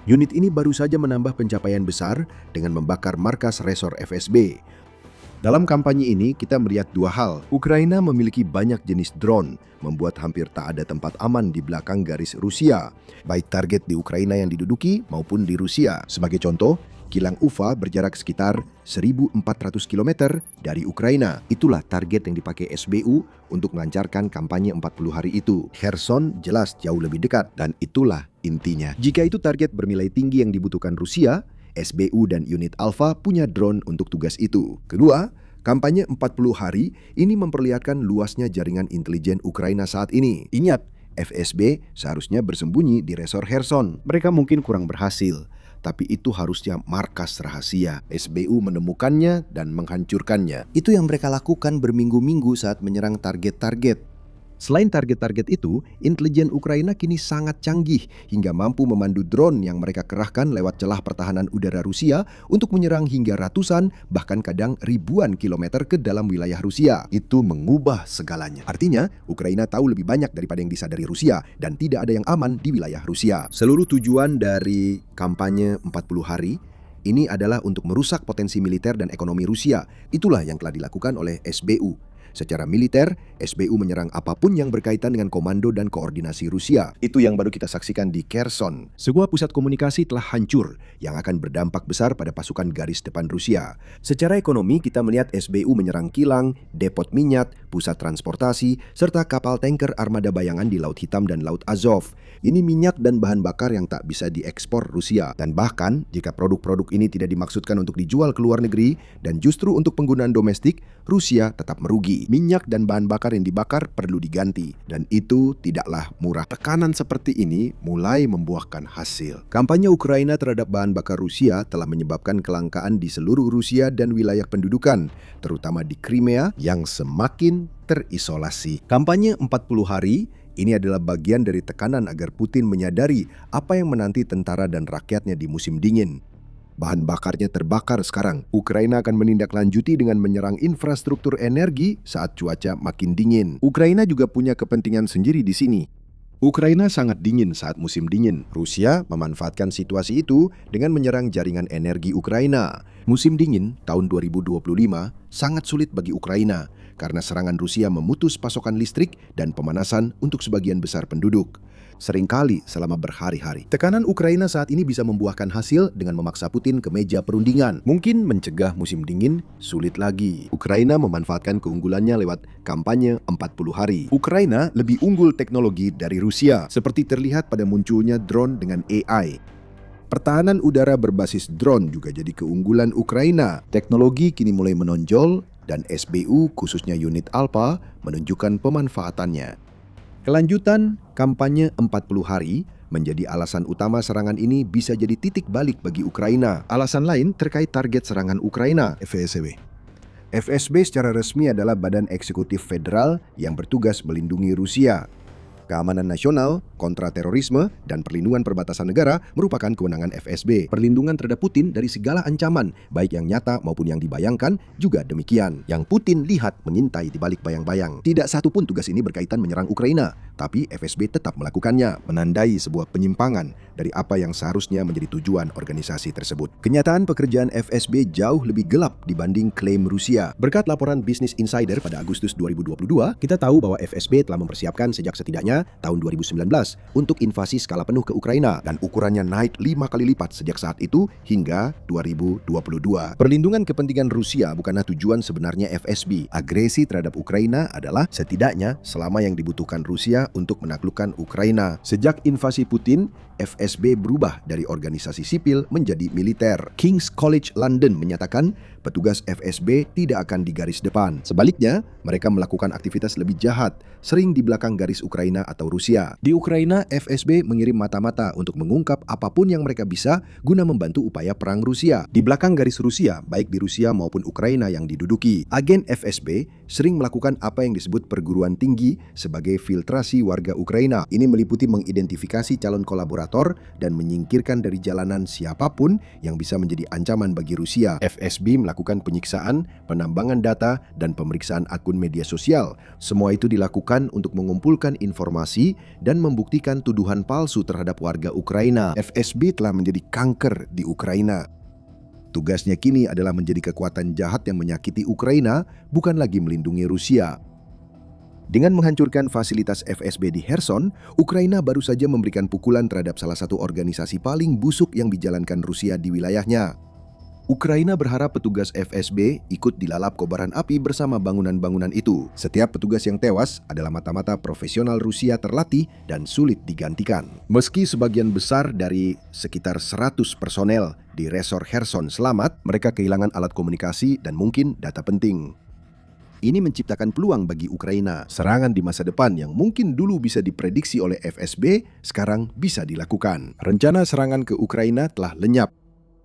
Unit ini baru saja menambah pencapaian besar dengan membakar markas resor FSB. Dalam kampanye ini, kita melihat dua hal. Ukraina memiliki banyak jenis drone, membuat hampir tak ada tempat aman di belakang garis Rusia, baik target di Ukraina yang diduduki maupun di Rusia. Sebagai contoh, kilang Ufa berjarak sekitar 1.400 km dari Ukraina. Itulah target yang dipakai SBU untuk melancarkan kampanye 40 hari itu. Kherson jelas jauh lebih dekat, dan itulah intinya. Jika itu target bernilai tinggi yang dibutuhkan Rusia, SBU dan unit Alpha punya drone untuk tugas itu. Kedua, kampanye 40 hari ini memperlihatkan luasnya jaringan intelijen Ukraina saat ini. Ingat, FSB seharusnya bersembunyi di resor Kherson. Mereka mungkin kurang berhasil, tapi itu harusnya markas rahasia. SBU menemukannya dan menghancurkannya. Itu yang mereka lakukan berminggu-minggu saat menyerang target-target. Selain target-target itu, intelijen Ukraina kini sangat canggih hingga mampu memandu drone yang mereka kerahkan lewat celah pertahanan udara Rusia untuk menyerang hingga ratusan, bahkan kadang ribuan kilometer ke dalam wilayah Rusia. Itu mengubah segalanya. Artinya, Ukraina tahu lebih banyak daripada yang disadari Rusia dan tidak ada yang aman di wilayah Rusia. Seluruh tujuan dari kampanye 40 hari ini adalah untuk merusak potensi militer dan ekonomi Rusia. Itulah yang telah dilakukan oleh SBU. Secara militer, SBU menyerang apapun yang berkaitan dengan komando dan koordinasi Rusia. Itu yang baru kita saksikan di Kherson. Sebuah pusat komunikasi telah hancur yang akan berdampak besar pada pasukan garis depan Rusia. Secara ekonomi, kita melihat SBU menyerang kilang, depot minyak, pusat transportasi, serta kapal tanker armada bayangan di Laut Hitam dan Laut Azov. Ini minyak dan bahan bakar yang tak bisa diekspor Rusia. Dan bahkan, jika produk-produk ini tidak dimaksudkan untuk dijual ke luar negeri dan justru untuk penggunaan domestik, Rusia tetap merugi. Minyak dan bahan bakar yang dibakar perlu diganti, dan itu tidaklah murah. Tekanan seperti ini mulai membuahkan hasil. Kampanye Ukraina terhadap bahan bakar Rusia telah menyebabkan kelangkaan di seluruh Rusia dan wilayah pendudukan, terutama di Crimea yang semakin terisolasi. Kampanye 40 hari ini adalah bagian dari tekanan agar Putin menyadari apa yang menanti tentara dan rakyatnya di musim dingin. Bahan bakarnya terbakar sekarang. Ukraina akan menindaklanjuti dengan menyerang infrastruktur energi saat cuaca makin dingin. Ukraina juga punya kepentingan sendiri di sini. Ukraina sangat dingin saat musim dingin. Rusia memanfaatkan situasi itu dengan menyerang jaringan energi Ukraina. Musim dingin tahun 2025 sangat sulit bagi Ukraina karena serangan Rusia memutus pasokan listrik dan pemanasan untuk sebagian besar penduduk. Seringkali selama berhari-hari. Tekanan Ukraina saat ini bisa membuahkan hasil dengan memaksa Putin ke meja perundingan. Mungkin mencegah musim dingin sulit lagi. Ukraina memanfaatkan keunggulannya lewat kampanye 40 hari. Ukraina lebih unggul teknologi dari Rusia, seperti terlihat pada munculnya drone dengan AI. Pertahanan udara berbasis drone juga jadi keunggulan Ukraina. Teknologi kini mulai menonjol dan SBU khususnya unit Alpha menunjukkan pemanfaatannya. Kelanjutan kampanye 40 hari menjadi alasan utama serangan ini bisa jadi titik balik bagi Ukraina. Alasan lain terkait target serangan Ukraina, FSB. FSB secara resmi adalah Badan Eksekutif Federal yang bertugas melindungi Rusia. Keamanan nasional, kontraterorisme, dan perlindungan perbatasan negara merupakan kewenangan FSB. Perlindungan terhadap Putin dari segala ancaman, baik yang nyata maupun yang dibayangkan, juga demikian. Yang Putin lihat mengintai di balik bayang-bayang. Tidak satu pun tugas ini berkaitan menyerang Ukraina, tapi FSB tetap melakukannya, menandai sebuah penyimpangan dari apa yang seharusnya menjadi tujuan organisasi tersebut. Kenyataan pekerjaan FSB jauh lebih gelap dibanding klaim Rusia. Berkat laporan Business Insider pada Agustus 2022, kita tahu bahwa FSB telah mempersiapkan sejak setidaknya tahun 2019 untuk invasi skala penuh ke Ukraina dan ukurannya naik 5 kali lipat sejak saat itu hingga 2022. Perlindungan kepentingan Rusia bukanlah tujuan sebenarnya FSB. Agresi terhadap Ukraina adalah setidaknya selama yang dibutuhkan Rusia untuk menaklukkan Ukraina. Sejak invasi Putin, FSB berubah dari organisasi sipil menjadi militer. King's College London menyatakan petugas FSB tidak akan di garis depan. Sebaliknya, mereka melakukan aktivitas lebih jahat, sering di belakang garis Ukraina atau Rusia. Di Ukraina, FSB mengirim mata-mata untuk mengungkap apapun yang mereka bisa guna membantu upaya perang Rusia. Di belakang garis Rusia, baik di Rusia maupun Ukraina yang diduduki, agen FSB sering melakukan apa yang disebut perguruan tinggi sebagai filtrasi warga Ukraina. Ini meliputi mengidentifikasi calon kolaborator dan menyingkirkan dari jalanan siapapun yang bisa menjadi ancaman bagi Rusia. FSB melakukan penyiksaan, penambangan data, dan pemeriksaan akun media sosial. Semua itu dilakukan untuk mengumpulkan informasi dan membuktikan tuduhan palsu terhadap warga Ukraina. FSB telah menjadi kanker di Ukraina. Tugasnya kini adalah menjadi kekuatan jahat yang menyakiti Ukraina, bukan lagi melindungi Rusia. Dengan menghancurkan fasilitas FSB di Kherson, Ukraina baru saja memberikan pukulan terhadap salah satu organisasi paling busuk yang dijalankan Rusia di wilayahnya. Ukraina berharap petugas FSB ikut dilalap kobaran api bersama bangunan-bangunan itu. Setiap petugas yang tewas adalah mata-mata profesional Rusia terlatih dan sulit digantikan. Meski sebagian besar dari sekitar 100 personel di resor Kherson selamat, mereka kehilangan alat komunikasi dan mungkin data penting. Ini menciptakan peluang bagi Ukraina. Serangan di masa depan yang mungkin dulu bisa diprediksi oleh FSB, sekarang bisa dilakukan. Rencana serangan ke Ukraina telah lenyap.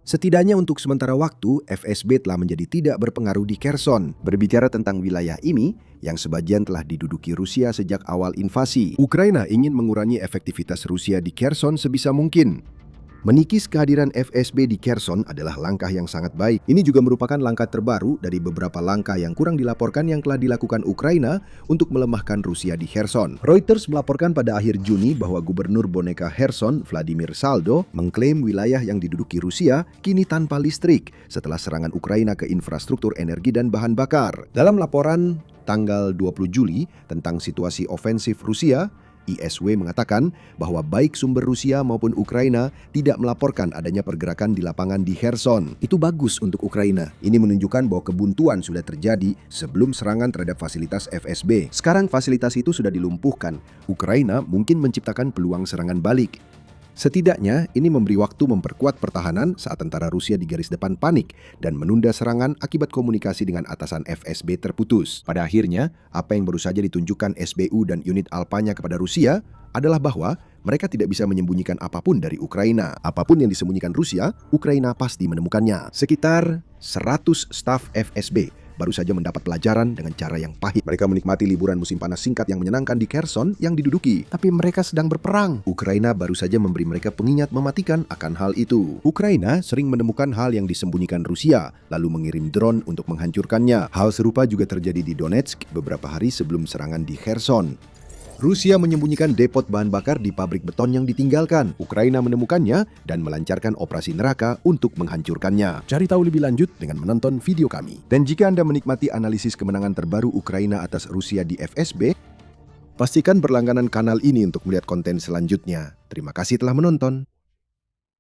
Setidaknya untuk sementara waktu, FSB telah menjadi tidak berpengaruh di Kherson. Berbicara tentang wilayah ini, yang sebagian telah diduduki Rusia sejak awal invasi, Ukraina ingin mengurangi efektivitas Rusia di Kherson sebisa mungkin. Menikis kehadiran FSB di Kherson adalah langkah yang sangat baik. Ini juga merupakan langkah terbaru dari beberapa langkah yang kurang dilaporkan yang telah dilakukan Ukraina untuk melemahkan Rusia di Kherson. Reuters melaporkan pada akhir Juni bahwa Gubernur Boneka Kherson, Vladimir Saldo, mengklaim wilayah yang diduduki Rusia kini tanpa listrik setelah serangan Ukraina ke infrastruktur energi dan bahan bakar. Dalam laporan tanggal 20 Juli tentang situasi ofensif Rusia, ISW mengatakan bahwa baik sumber Rusia maupun Ukraina tidak melaporkan adanya pergerakan di lapangan di Kherson. Itu bagus untuk Ukraina. Ini menunjukkan bahwa kebuntuan sudah terjadi sebelum serangan terhadap fasilitas FSB. Sekarang fasilitas itu sudah dilumpuhkan. Ukraina mungkin menciptakan peluang serangan balik. Setidaknya, ini memberi waktu memperkuat pertahanan saat tentara Rusia di garis depan panik dan menunda serangan akibat komunikasi dengan atasan FSB terputus. Pada akhirnya, apa yang baru saja ditunjukkan SBU dan unit Alpanya kepada Rusia adalah bahwa mereka tidak bisa menyembunyikan apapun dari Ukraina. Apapun yang disembunyikan Rusia, Ukraina pasti menemukannya. Sekitar 100 staf FSB baru saja mendapat pelajaran dengan cara yang pahit. Mereka menikmati liburan musim panas singkat yang menyenangkan di Kherson yang diduduki. Tapi mereka sedang berperang. Ukraina baru saja memberi mereka pengingat mematikan akan hal itu. Ukraina sering menemukan hal yang disembunyikan Rusia, lalu mengirim drone untuk menghancurkannya. Hal serupa juga terjadi di Donetsk beberapa hari sebelum serangan di Kherson. Rusia menyembunyikan depot bahan bakar di pabrik beton yang ditinggalkan. Ukraina menemukannya dan melancarkan operasi neraka untuk menghancurkannya. Cari tahu lebih lanjut dengan menonton video kami. Dan jika Anda menikmati analisis kemenangan terbaru Ukraina atas Rusia di FSB, pastikan berlangganan kanal ini untuk melihat konten selanjutnya. Terima kasih telah menonton.